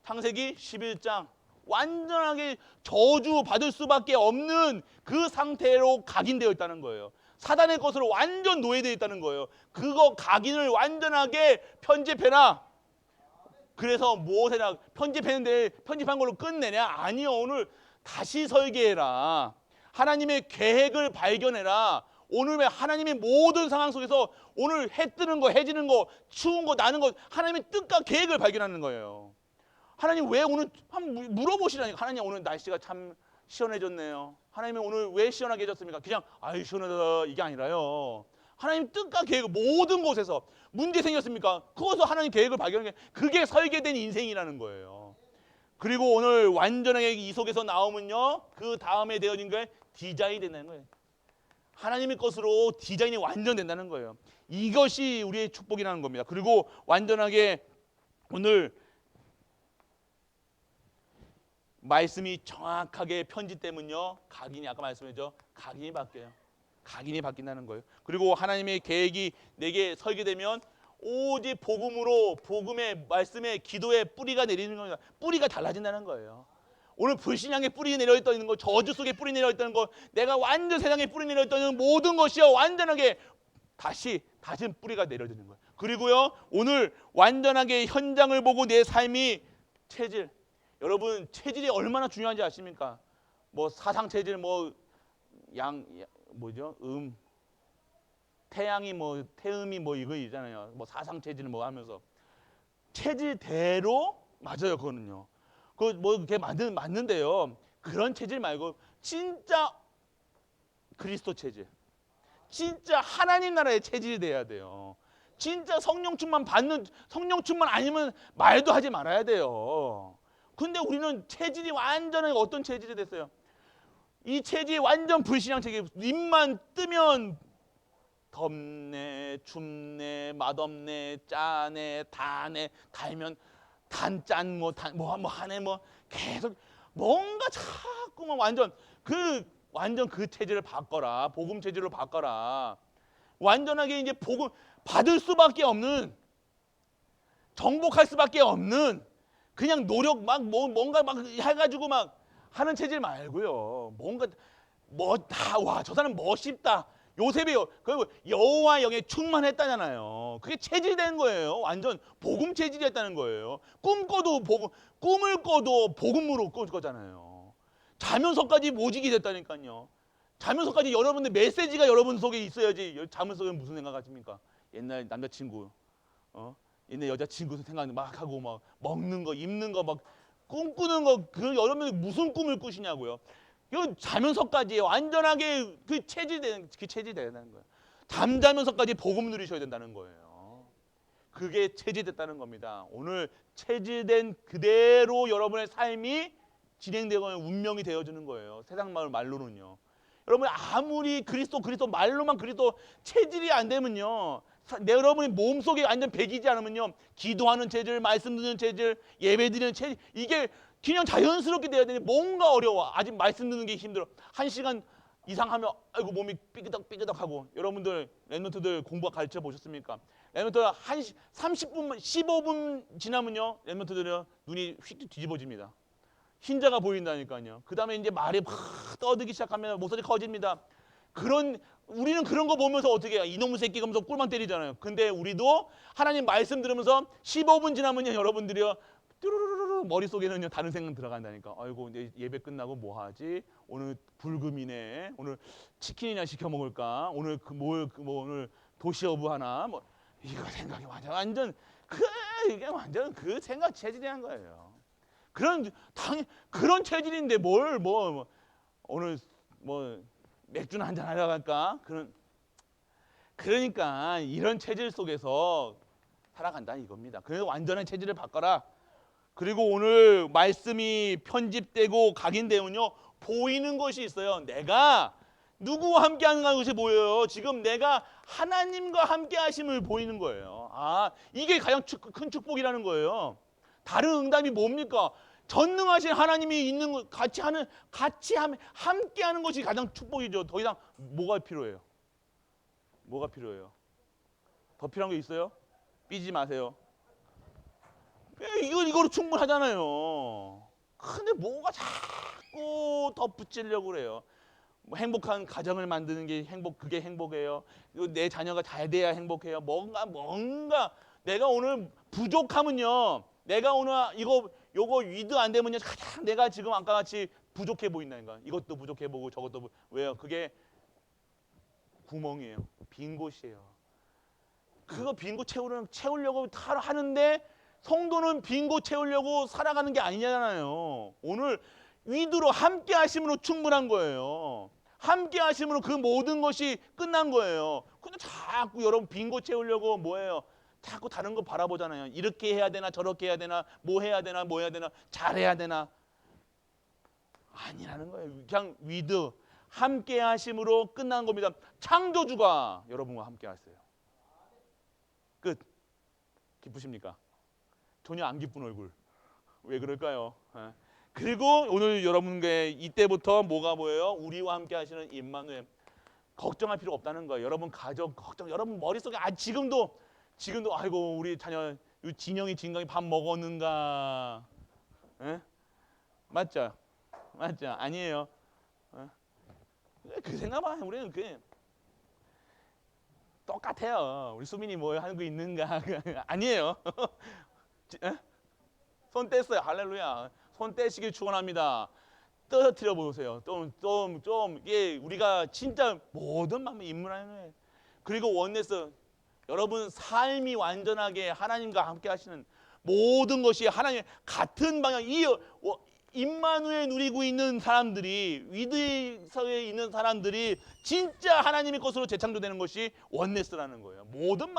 창세기 11장. 완전하게 저주 받을 수밖에 없는 그 상태로 각인되어 있다는 거예요. 사단의 것으로 완전 노예되어 있다는 거예요. 그거 각인을 완전하게 편집해라. 그래서 무엇이냐? 편집했는데 편집한 걸로 끝내냐? 아니요. 오늘 다시 설계해라. 하나님의 계획을 발견해라. 오늘 왜 하나님의 모든 상황 속에서 오늘 해 뜨는 거, 해 지는 거, 추운 거, 나는 거 하나님의 뜻과 계획을 발견하는 거예요. 하나님 왜 오늘 한번 물어보시라니까. 하나님 오늘 날씨가 참 시원해졌네요. 하나님이 오늘 왜 시원하게 해졌습니까? 그냥 아이 시원하다 이게 아니라요. 하나님 뜻과 계획 모든 곳에서 문제 생겼습니까? 그것도 하나님 계획을 발견하는 게 그게 설계된 인생이라는 거예요. 그리고 오늘 완전하게 이 속에서 나오면요. 그 다음에 되어진 게 디자인이 된다는 거예요. 하나님의 것으로 디자인이 완전된다는 거예요. 이것이 우리의 축복이라는 겁니다. 그리고 완전하게 오늘 말씀이 정확하게 편집되면요. 각인이 아까 말씀했죠. 각인이 바뀌어요. 각인이 바뀐다는 거예요. 그리고 하나님의 계획이 내게 설계되면 오직 복음으로 복음의 말씀의 기도의 뿌리가 내리는 겁니다. 뿌리가 달라진다는 거예요. 오늘 불신앙의 뿌리 내려있다는 거, 저주 속에 뿌리 내려있다는 거, 내가 완전 세상에 뿌리 내려있다는 모든 것이요 완전하게 다시 뿌리가 내려지는 거예요. 그리고요 오늘 완전하게 현장을 보고 내 삶이 체질, 여러분 체질이 얼마나 중요한지 아십니까? 뭐 사상 체질, 뭐 뭐죠? 태양이 뭐 태음이 뭐 이거 있잖아요. 뭐 사상 체질 뭐 하면서 체질대로 맞아요. 그거는요. 그 뭐 그게 맞는데요. 그런 체질 말고 진짜 그리스도 체질, 진짜 하나님 나라의 체질이 돼야 돼요. 진짜 성령 충만 받는, 성령 충만 아니면 말도 하지 말아야 돼요. 근데 우리는 체질이 완전히 어떤 체질이 됐어요? 이 체질이 완전 불신앙 체질. 입만 뜨면 덥네, 춥네, 맛없네, 짜네, 다네, 달면 단짠 뭐 하네 뭐 계속 뭔가 자꾸만 완전 그 체질을 바꿔라. 복음 체질로 바꿔라. 완전하게 이제 복음 받을 수밖에 없는, 정복할 수밖에 없는, 그냥 노력 막 뭔가 막 해가지고 막 하는 체질 말고요. 뭔가 와 저 사람 멋있다. 요셉이 그 여호와 영에 충만했다잖아요. 그게 체질된 거예요. 완전 복음 체질이었다는 거예요. 꿈을 꿔도 복음으로 꿀 거잖아요. 자면서까지 모직이 됐다니까요. 자면서까지 여러분들 메시지가 여러분 속에 있어야지. 자면서는 무슨 생각하십니까? 옛날 남자친구, 옛날 여자친구 생각 막 하고 막 먹는 거, 입는 거 막 꿈꾸는 거, 그 여러분들 무슨 꿈을 꾸시냐고요. 이거 자면서까지 완전하게 그 체질되는 거예요. 잠자면서까지 복음 누리셔야 된다는 거예요. 그게 체질됐다는 겁니다. 오늘 체질된 그대로 여러분의 삶이 진행되고 운명이 되어지는 거예요. 세상 말로는요. 여러분 아무리 그리스도 말로만 그리스도 체질이 안 되면요. 여러분의 몸속에 완전 배기지 않으면요. 기도하는 체질, 말씀 듣는 체질, 예배 드리는 체질, 이게 그냥 자연스럽게 돼야 되는데 뭔가 어려워. 아직 말씀 듣는 게 힘들어. 1시간 이상 하면 아이고 몸이 삐그덕삐그덕하고. 여러분들 랩런트들 공부 가르쳐 보셨습니까? 랩런트 30분, 15분 지나면요. 랩런트들은 눈이 휙 뒤집어집니다. 흰자가 보인다니까요. 그 다음에 이제 말이 막 떠들기 시작하면 목소리 커집니다. 우리는 그런 거 보면서 어떻게 해요? 이놈의 새끼 하면서 꿀만 때리잖아요. 근데 우리도 하나님 말씀 들으면서 15분 지나면요. 여러분들이요. 뚜루루루 머릿속에는 다른 생각 들어간다니까. 아이고 이제 예배 끝나고 뭐 하지? 오늘 불금이네. 오늘 치킨이나 시켜 먹을까? 오늘 오늘 도시어부 하나? 뭐 이거 생각이 완전 이게 완전 그 생각 체질이란 거예요. 그런 체질인데 오늘 맥주나 한잔 하러 갈까? 그러니까 이런 체질 속에서 살아간다 이겁니다. 그래서 완전한 체질을 바꿔라. 그리고 오늘 말씀이 편집되고 각인되면요 보이는 것이 있어요. 내가 누구와 함께하는 것이 보여요. 지금 내가 하나님과 함께하심을 보이는 거예요. 이게 가장 큰 축복이라는 거예요. 다른 응답이 뭡니까? 전능하신 하나님이 있는 것, 함께하는 것이 가장 축복이죠. 더 이상 뭐가 필요해요? 뭐가 필요해요? 더 필요한 게 있어요? 삐지 마세요. 이거로 충분하잖아요. 근데 뭐가 자꾸 덧붙이려고 그래요. 행복한 가정을 만드는 게 그게 행복해요. 내 자녀가 잘 돼야 행복해요. 뭔가 내가 오늘 부족하면요. 내가 오늘 요거 위드 안 되면요. 가장 내가 지금 아까 같이 부족해 보인다니까. 이것도 부족해 보고 저것도 왜요? 그게 구멍이에요. 빈 곳이에요. 그거 빈 곳 채우려고 하는데 성도는 빈 곳 채우려고 살아가는 게 아니잖아요. 오늘 위드로 함께 하심으로 충분한 거예요. 함께 하심으로 그 모든 것이 끝난 거예요. 근데 자꾸 여러분 빈 곳 채우려고 뭐예요? 자꾸 다른 거 바라보잖아요. 이렇게 해야 되나 저렇게 해야 되나 뭐 해야 되나 뭐 해야 되나 잘해야 되나 아니라는 거예요. 그냥 위드 함께 하심으로 끝난 겁니다. 창조주가 여러분과 함께 하세요. 끝. 기쁘십니까? 전혀 안 기쁜 얼굴. 왜 그럴까요? 그리고 오늘 여러분께 이때부터 뭐가 보여요? 우리와 함께 하시는 임마누엘. 걱정할 필요 없다는 거예요. 여러분 가족 걱정, 여러분 머릿속에 지금도 아이고 우리 자녀 진영이 진강이 밥 먹었는가? 에? 맞죠? 아니에요. 그 생각만 우리는 그 똑같아요. 우리 수민이 뭐 하는 거 있는가? 아니에요. 손 뗐어요. 할렐루야. 손 떼시길 축원합니다. 떨어뜨려 보세요. 좀 예, 우리가 진짜 모든 마음에 입문하는 거예요. 그리고 원네스 여러분 삶이 완전하게 하나님과 함께 하시는 모든 것이 하나님 같은 방향 임마누엘 누리고 있는 사람들이 위드서에 있는 사람들이 진짜 하나님의 것으로 재창조되는 것이 원네스라는 거예요. 모든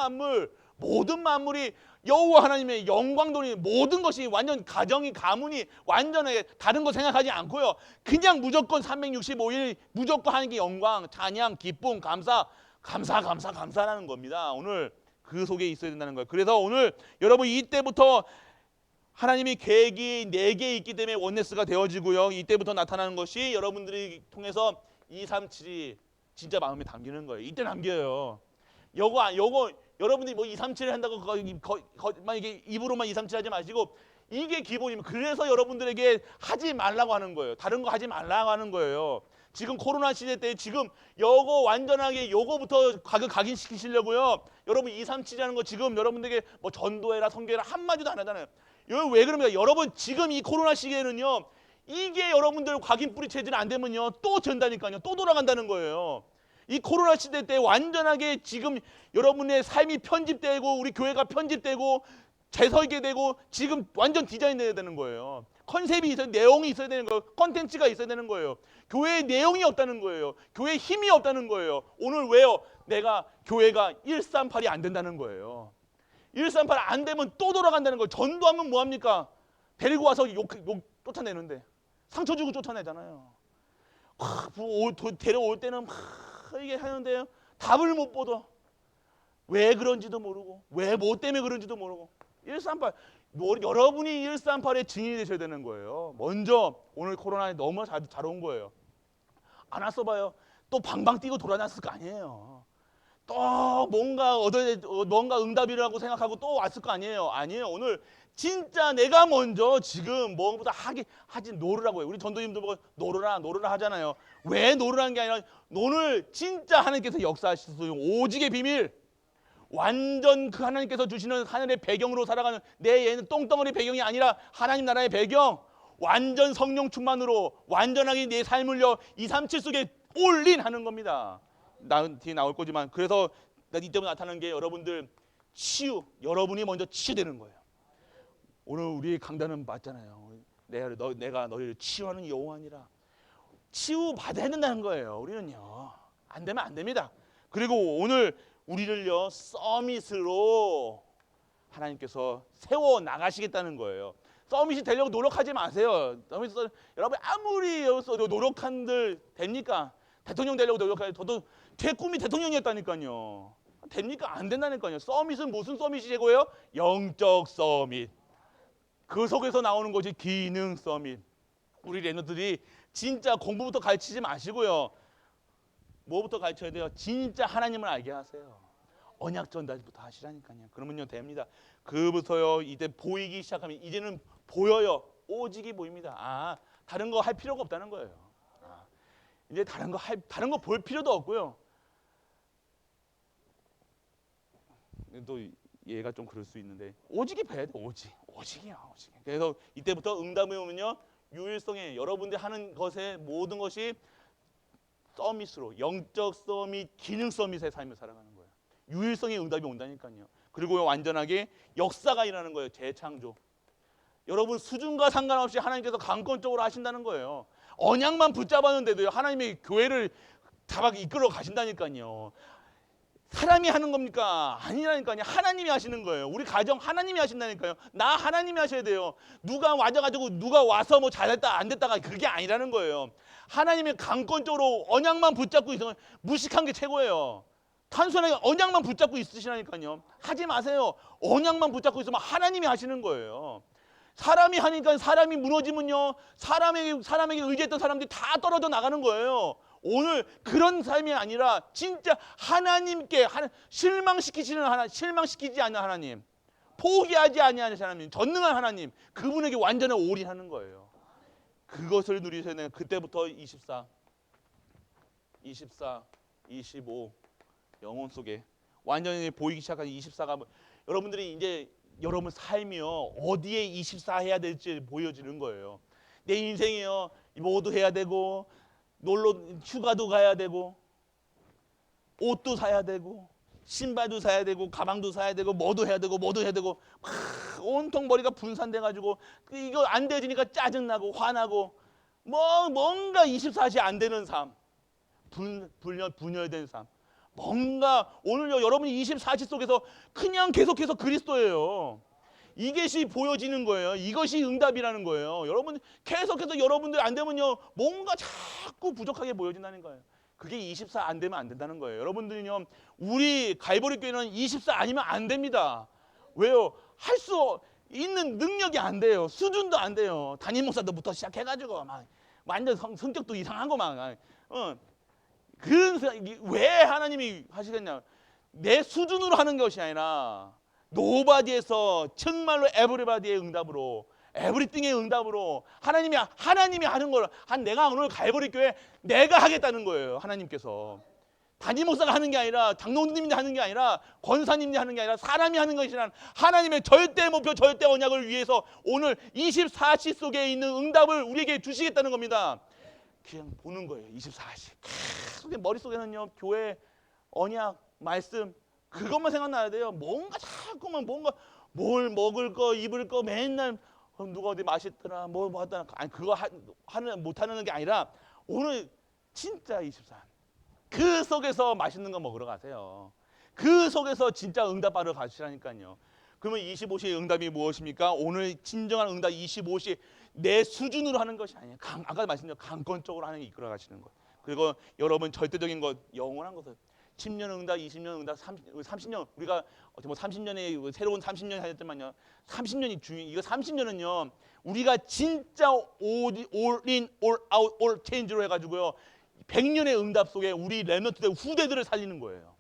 만물이 여호와 하나님의 영광돌이 모든 것이 완전 가정이 가문이 완전하게 다른 거 생각하지 않고요. 그냥 무조건 365일 무조건 하나님께 영광, 찬양, 기쁨, 감사라는 겁니다. 오늘 그 속에 있어야 된다는 거예요. 그래서 오늘 여러분 이때부터 하나님이 계획이 4개 있기 때문에 원네스가 되어지고요. 이때부터 나타나는 것이 여러분들이 통해서 237이 진짜 마음에 담기는 거예요. 이때 담겨요. 요거 여러분들이 뭐 237을 한다고 만약에 입으로만 237 하지 마시고 이게 기본이면 그래서 여러분들에게 하지 말라고 하는 거예요. 다른 거 하지 말라고 하는 거예요. 지금 코로나 시대 때 지금 요거 완전하게 요거부터 각인시키시려고요. 여러분 237이라는 거 지금 여러분들에게 뭐 전도해라 선교해라 한마디도 안 하잖아요. 왜 그럽니까? 여러분 지금 이 코로나 시기에는요. 이게 여러분들 각인 뿌리 체질 안 되면요. 또 된다니까요. 또 돌아간다는 거예요. 이 코로나 시대 때 완전하게 지금 여러분의 삶이 편집되고 우리 교회가 편집되고 재설계되고 지금 완전 디자인돼야 되는 거예요. 컨셉이 있어야 내용이 있어야 되는 거예요. 컨텐츠가 있어야 되는 거예요. 교회의 내용이 없다는 거예요. 교회의 힘이 없다는 거예요. 오늘 왜요? 교회가 138이 안 된다는 거예요. 138 안 되면 또 돌아간다는 거예요. 전도하면 뭐합니까? 데리고 와서 쫓아내는데 상처 주고 쫓아내잖아요. 데려올 때는 이게 하는데요. 답을 못 보도 왜 그런지도 모르고 왜 뭐 때문에 그런지도 모르고 138 여러분이 138의 증인이 되셔야 되는 거예요. 먼저 오늘 코로나에 너무 잘 온 거예요. 안 왔어 봐요. 또 방방 뛰고 돌아다녔을 거 아니에요. 또 뭔가 응답이라고 생각하고 또 왔을 거 아니에요. 오늘 진짜 내가 먼저 지금 뭐보다 하지 노르라고 해요. 우리 전도님들 보고 노르라 하잖아요. 왜 노르라는 게 아니라 오늘 진짜 하나님께서 역사하시는 오직의 비밀 완전 그 하나님께서 주시는 하늘의 배경으로 살아가는 내 얘는 똥덩어리 배경이 아니라 하나님 나라의 배경 완전 성령 충만으로 완전하게 내 삶을요 237 속에 올인하는 겁니다. 뒤에 나올 거지만 그래서 이때부터 나타나는 게 여러분들 여러분이 먼저 치유되는 거예요. 오늘 우리 강단은 맞잖아요. 내가 너희를 치유하는 여호와니라. 치유 받아야 된다는 거예요. 우리는요 안 되면 안 됩니다. 그리고 오늘 우리를요 서밋으로 하나님께서 세워 나가시겠다는 거예요. 서밋이 되려고 노력하지 마세요. 여러분 아무리 노력한들 됩니까? 대통령 되려고 노력해요. 저도 제 꿈이 대통령이었다니까요. 됩니까? 안 된다니까요. 서밋은 무슨 서밋이 최고예요? 영적 서밋. 그 속에서 나오는 것이 기능 서밋. 우리 래너들이 진짜 공부부터 가르치지 마시고요. 뭐부터 가르쳐야 돼요? 진짜 하나님을 알게 하세요. 언약 전달부터 하시라니까요. 그러면요 됩니다. 그부터요 이제 보이기 시작하면 이제는 보여요. 오직이 보입니다. 다른 거 할 필요가 없다는 거예요. 이제 다른 거 볼 필요도 없고요. 또 얘가 좀 그럴 수 있는데 오직이 봐야 돼. 오직이야. 그래서 이때부터 응답이 오면요 유일성에 여러분들 하는 것의 모든 것이 서밋으로 영적 서밋, 기능 서밋의 삶을 살아가는 거예요. 유일성의 응답이 온다니까요. 그리고 완전하게 역사가 일어나는 거예요. 재창조. 여러분 수준과 상관없이 하나님께서 강권적으로 하신다는 거예요. 언약만 붙잡았는데도요. 하나님의 교회를 잡아 이끌어 가신다니까요. 사람이 하는 겁니까? 아니라니까요. 하나님이 하시는 거예요. 우리 가정 하나님이 하신다니까요. 나 하나님이 하셔야 돼요. 누가 와가지고 누가 와서 뭐 잘했다 안 됐다가 그게 아니라는 거예요. 하나님이 강권적으로 언약만 붙잡고 있으면 무식한 게 최고예요. 단순하게 언약만 붙잡고 있으시라니까요. 하지 마세요. 언약만 붙잡고 있으면 하나님이 하시는 거예요. 사람이 하니까 사람이 무너지면요. 사람에게 의지했던 사람들이 다 떨어져 나가는 거예요. 오늘 그런 삶이 아니라 진짜 하나님께 실망시키시는 하나님, 실망시키지 않는 하나님, 포기하지 아니하는 하나님, 전능한 하나님, 그분에게 완전히 올인하는 거예요. 그것을 누리셔야 돼요. 그때부터 24, 25 영혼 속에 완전히 보이기 시작한 24가 여러분들이 이제 여러분 삶이요 어디에 24 해야 될지 보여지는 거예요. 내 인생이요 뭐도 해야 되고 놀러 휴가도 가야 되고 옷도 사야 되고 신발도 사야 되고 가방도 사야 되고 뭐도 해야 되고 막 온통 머리가 분산돼 가지고 이거 안 되지니까 짜증나고 화나고 뭔가 24시 안 되는 삶, 분열된 삶. 뭔가 오늘요 여러분이 24시 속에서 그냥 계속해서 그리스도예요. 이것이 보여지는 거예요. 이것이 응답이라는 거예요. 여러분 계속해서 여러분들 안 되면요 뭔가 자꾸 부족하게 보여진다는 거예요. 그게 24 안 되면 안 된다는 거예요. 여러분들은요 우리 갈보리 교회는 24 아니면 안 됩니다. 왜요? 할 수 있는 능력이 안 돼요. 수준도 안 돼요. 담임 목사들부터 시작해가지고 막 완전 성격도 이상한 거 막. 왜 하나님이 하시겠냐? 내 수준으로 하는 것이 아니라 노바디에서 정말로 에브리바디의 응답으로, 에브리띵의 응답으로 하나님이 하는 걸 내가 오늘 갈보리 교회 내가 하겠다는 거예요. 하나님께서 담임 목사가 하는 게 아니라 장로님이 하는 게 아니라 권사님이 하는 게 아니라 사람이 하는 것이 아니라 하나님의 절대 목표, 절대 언약을 위해서 오늘 24시 속에 있는 응답을 우리에게 주시겠다는 겁니다. 그냥 보는 거예요. 24시. 머릿속에는요 교회, 언약, 말씀 그것만 생각나야 돼요. 뭔가 자꾸만 뭘 먹을 거 입을 거 맨날 누가 어디 맛있더라 뭐 하더라. 아니 그거 못하는 게 아니라 오늘 진짜 24. 그 속에서 맛있는 거 먹으러 가세요. 그 속에서 진짜 응답 받으러 가시라니까요. 그러면 25시의 응답이 무엇입니까? 오늘 진정한 응답 25시 내 수준으로 하는 것이 아니에요. 아까 말씀드린 강권적으로 하는 게 이끌어 가시는 것. 그리고 여러분 절대적인 것, 영원한 것을 10년 응답, 20년 응답, 30년 우리가 뭐 30년에 새로운 30년 하였지만요. 30년이 중요해요. 이거 30년은요. 우리가 진짜 all in, all out, all change로 해가지고요. 100년의 응답 속에 우리 렘넌트 후대들을 살리는 거예요.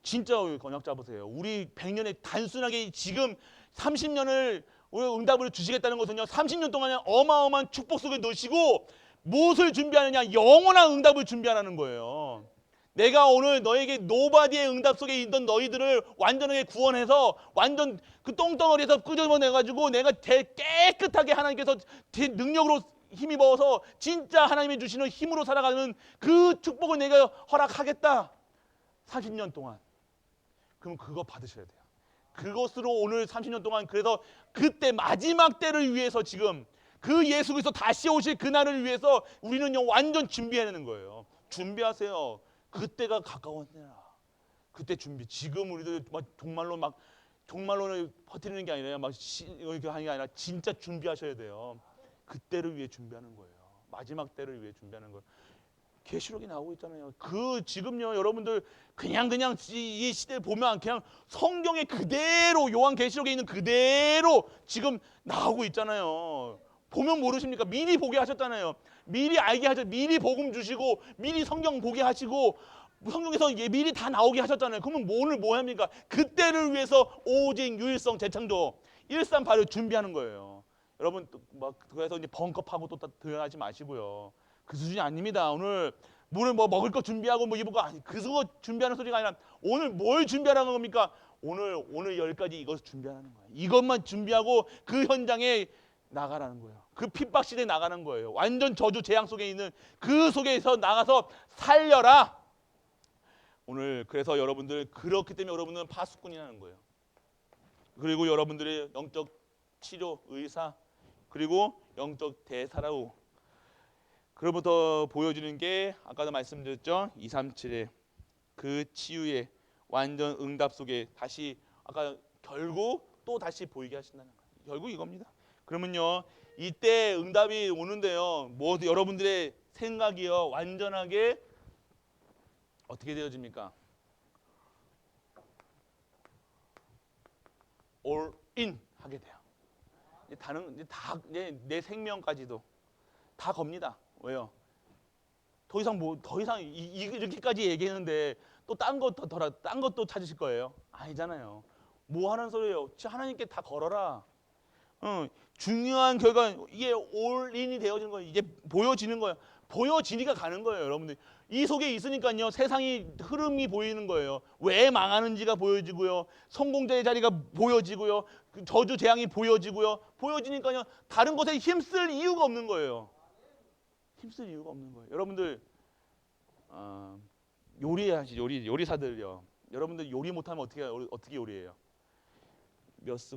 진짜 건약 잡으세요. 우리 100년에 단순하게 지금 30년을 응답을 주시겠다는 것은요. 30년 동안에 어마어마한 축복 속에 넣으시고 무엇을 준비하느냐? 영원한 응답을 준비하라는 거예요. 내가 오늘 너에게 노바디의 응답 속에 있던 너희들을 완전하게 구원해서 완전 그 똥덩어리에서 끄집어내가지고 내가 깨끗하게 하나님께서 능력으로 힘입어서 진짜 하나님이 주시는 힘으로 살아가는 그 축복을 내가 허락하겠다. 30년 동안. 그럼 그거 받으셔야 돼요. 그것으로 오늘 30년 동안 그래서 그때 마지막 때를 위해서 지금 그 예수 그리스도 다시 오실 그날을 위해서 우리는요 완전 준비해야 되는 거예요. 준비하세요. 그때가 가까웠냐. 그때 준비. 지금 우리들 정말로 버티는 게 아니라 이렇게 하는 게 아니라 진짜 준비하셔야 돼요. 그때를 위해 준비하는 거예요. 마지막 때를 위해 준비하는 거예요. 계시록이 나오고 있잖아요. 지금요 여러분들 그냥 이 시대를 보면 그냥 성경에 그대로 요한 계시록에 있는 그대로 지금 나오고 있잖아요. 보면 모르십니까? 미리 보게 하셨잖아요. 미리 알게 하셨, 미리 복음 주시고 미리 성경 보게 하시고 성경에서 미리 다 나오게 하셨잖아요. 그러면 오늘 뭐 합니까? 그때를 위해서 오직 유일성 재창조 138을 준비하는 거예요. 여러분 그래서 이제 벙컵하고 또 들어가지 마시고요. 그 수준이 아닙니다. 오늘 뭐 먹을 거 준비하고 뭐 입을 거 아니 그거 준비하는 소리가 아니라 오늘 뭘 준비하라는 겁니까? 오늘 10가지 이것을 준비하는 거예요. 이것만 준비하고 그 현장에 나가라는 거예요. 그 핍박 시대에 나가는 거예요. 완전 저주 재앙 속에 있는 그 속에서 나가서 살려라. 오늘 그래서 여러분들 그렇기 때문에 여러분은 파수꾼이라는 거예요. 그리고 여러분들의 영적 치료 의사 그리고 영적 대사라고 그로부터 보여지는 게 아까도 말씀드렸죠. 237의 그 치유의 완전 응답 속에 다시 아까 결국 또 다시 보이게 하신다는 거예요. 결국 이겁니다. 그러면요 이때 응답이 오는데요 뭐 여러분들의 생각이요 완전하게 어떻게 되어집니까? all in 하게 돼요. 이제 내 생명까지도 다 겁니다. 왜요? 더 이상 이렇게까지 얘기했는데 또 딴 것도 찾으실 거예요. 아니잖아요. 뭐 하는 소리예요? 하나님께 다 걸어라. 중요한 결과 이게 올인이 되어지는 거예요. 이제 보여지는 거예요. 보여지니까 가는 거예요, 여러분들. 이 속에 있으니까요, 세상이 흐름이 보이는 거예요. 왜 망하는지가 보여지고요, 성공자의 자리가 보여지고요, 저주 재앙이 보여지고요. 보여지니까요, 다른 것에 힘쓸 이유가 없는 거예요. 힘쓸 이유가 없는 거예요. 여러분들 요리사들요. 여러분들 요리 못하면 어떻게 요리해요?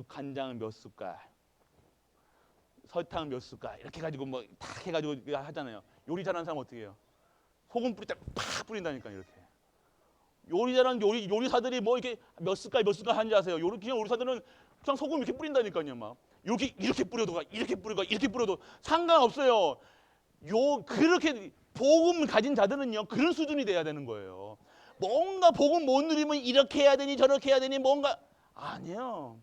간장 몇 숟갈, 설탕 몇 숟갈 이렇게 가지고 뭐 딱 해가지고 하잖아요. 요리 잘하는 사람 어떻게 해요? 소금 뿌릴 때 팍 뿌린다니까 이렇게. 요리 잘하는 요리사들이 뭐 이렇게 몇 숟갈 하는지 아세요? 그냥 요리사들은 그냥 소금 이렇게 뿌린다니까요. 막 이렇게 뿌려도 이렇게 뿌려도 상관없어요. 그렇게 복음 가진 자들은요 그런 수준이 돼야 되는 거예요. 뭔가 복음 못 누리면 이렇게 해야 되니 저렇게 해야 되니 뭔가 아니에요.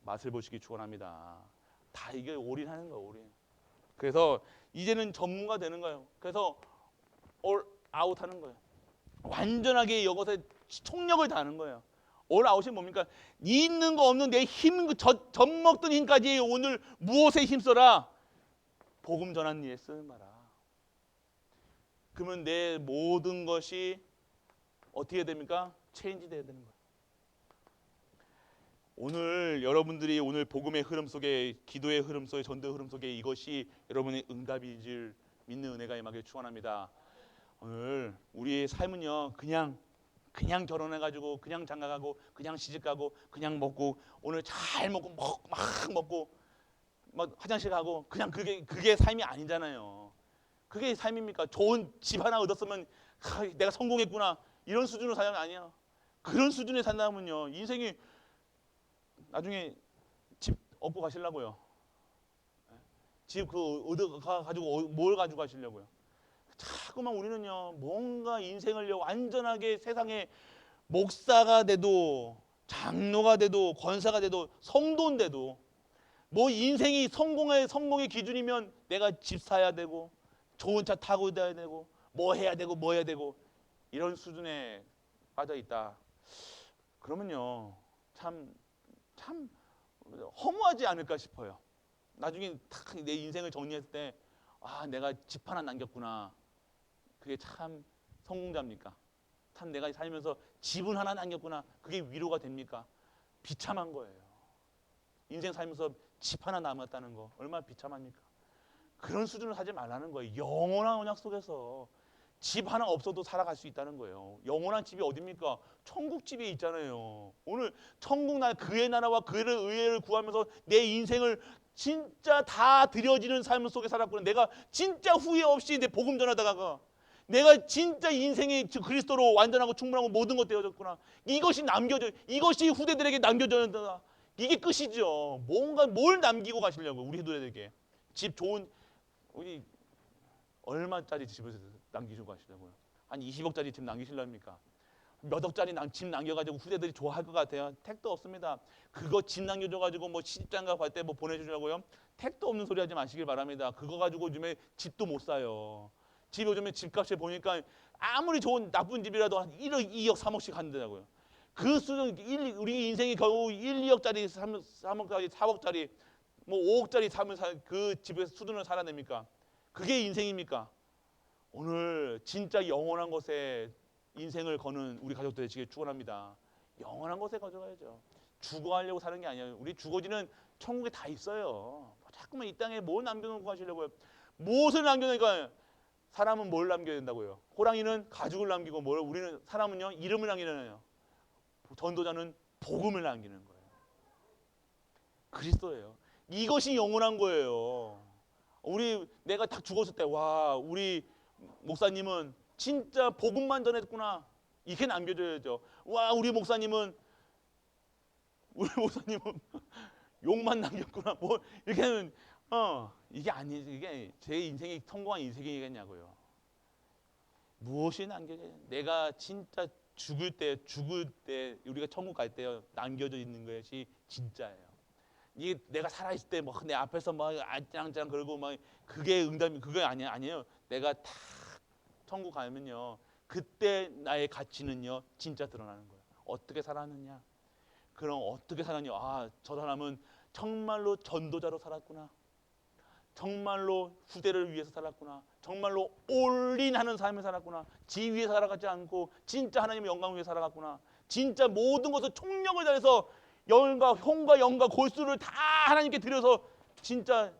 맛을 보시기 축원합니다. 다 이게 올인하는 거예요. 올인. 그래서 이제는 전문가 되는 거예요. 그래서 올 아웃 하는 거예요. 완전하게 이것에 총력을 다하는 거예요. 올 아웃이 뭡니까? 있는 거 없는 내 힘, 젖먹던 힘까지 오늘 무엇에 힘써라? 복음 전하는 일에 쓰는 거라. 그러면 내 모든 것이 어떻게 됩니까? 체인지 돼야 되는 거예요. 오늘 여러분들이 오늘 복음의 흐름 속에, 기도의 흐름 속에, 전도의 흐름 속에 이것이 여러분의 응답이질 믿는 은혜가 임하길 축원합니다. 오늘 우리의 삶은요 그냥 결혼해가지고 그냥 장가가고 그냥 시집가고 그냥 먹고 오늘 잘 먹고 막 먹고 막 화장실 가고 그냥 그게 삶이 아니잖아요. 그게 삶입니까? 좋은 집 하나 얻었으면 내가 성공했구나 이런 수준으로 사는 게 아니야. 그런 수준에 산다면요 인생이 나중에 집 얻고 가시려고요. 집 가지고 뭘 가지고 가시려고요? 자꾸만 우리는요 뭔가 인생을 완전하게 세상에 목사가 돼도 장로가 돼도 권사가 돼도 성도인데도 뭐 인생이 성공의 기준이면 내가 집 사야 되고 좋은 차 타고 다녀야 되고 뭐 해야 되고 이런 수준에 빠져 있다. 그러면요 참 허무하지 않을까 싶어요. 나중에 딱 내 인생을 정리했을 때 내가 집 하나 남겼구나. 그게 참 성공자입니까? 참 내가 살면서 집은 하나 남겼구나. 그게 위로가 됩니까? 비참한 거예요. 인생 살면서 집 하나 남았다는 거 얼마나 비참합니까? 그런 수준으로 살지 말라는 거예요. 영원한 언약 속에서 집 하나 없어도 살아갈 수 있다는 거예요. 영원한 집이 어딥니까? 천국 집에 있잖아요. 오늘 천국 그의 나라와 그의 의를 구하면서 내 인생을 진짜 다 드려지는 삶 속에 살았구나. 내가 진짜 후회 없이 내 복음 전하다가 내가 진짜 인생이 그리스도로 완전하고 충분하고 모든 것 되어졌구나. 이것이 이것이 후대들에게 남겨져야 된다. 이게 끝이죠. 뭘 남기고 가시려고 우리 후대들에게. 집 좋은 우리 얼마짜리 집을 남기시고 가시려고요? 한 20억짜리 집 남기시려니까 몇 억짜리 집 남겨가지고 후대들이 좋아할 것 같아요? 택도 없습니다. 그거 집 남겨줘가지고 뭐 시집장가 갈 때 뭐 보내주려고요? 택도 없는 소리 하지 마시길 바랍니다. 그거 가지고 요즘에 집도 못 사요. 집 요즘에 집값을 보니까 아무리 좋은 나쁜 집이라도 한 1억, 2억, 3억씩 한다고요. 그 수준 우리 인생이 겨우 1, 2억짜리, 3억짜리, 4억짜리, 뭐 5억짜리 사면서 그 집에서 수준을 살아냅니까? 그게 인생입니까? 오늘 진짜 영원한 것에 인생을 거는 우리 가족들 되시길 축원합니다. 영원한 것에 가져가야죠. 죽어하려고 사는 게 아니에요. 우리 주거지는 천국에 다 있어요. 자꾸만 이 땅에 뭘 남겨놓고 하시려고요? 무엇을 남겨놓으니까 사람은 뭘 남겨야 된다고요? 호랑이는 가죽을 남기고 우리는 사람은요 이름을 남기잖아요. 전도자는 복음을 남기는 거예요. 그리스도예요. 이것이 영원한 거예요. 내가 딱 죽었을 때 와 우리 목사님은 진짜 복음만 전했구나 이렇게 남겨줘야죠. 와 우리 목사님은 욕만 남겼구나 뭐 이렇게는 이게 아니지. 이게 제 인생이 성공한 인생이겠냐고요. 무엇이 남겨져요? 내가 진짜 죽을 때 우리가 천국 갈 때 남겨져 있는 것이 진짜예요. 이게 내가 살아 있을 때 뭐 내 앞에서 막 안짱짱 그러고 막 그게 응답이 그게 아니에요. 내가 다 천국 가면요 그때 나의 가치는요 진짜 드러나는 거예요. 어떻게 살았느냐? 그럼 어떻게 살았냐? 저 사람은 정말로 전도자로 살았구나. 정말로 후대를 위해서 살았구나. 정말로 올인하는 삶을 살았구나. 지위에 살아가지 않고 진짜 하나님의 영광을 위해 살아갔구나. 진짜 모든 것을 총력을 다해서 형과 영과 골수를 다 하나님께 드려서 진짜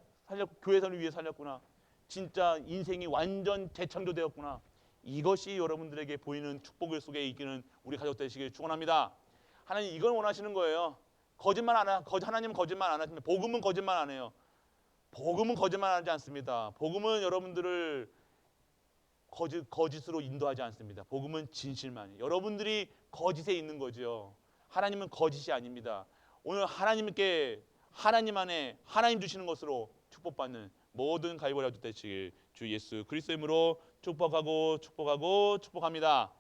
교회선을 위해 살렸구나. 진짜 인생이 완전 재창조되었구나. 이것이 여러분들에게 보이는 축복의 속에 이기는 우리 가족 되시길 축원합니다. 하나님 이걸 원하시는 거예요. 하나님은 거짓말 안 하십니다. 복음은 거짓말 안 해요. 복음은 거짓말하지 않습니다. 복음은 여러분들을 거짓으로 인도하지 않습니다. 복음은 진실만이에요. 여러분들이 거짓에 있는 거죠. 하나님은 거짓이 아닙니다. 오늘 하나님 안에 하나님 주시는 것으로 축복받는 모든 가입을 하실 되시길 주 예수 그리스도의 이름으로 축복합니다.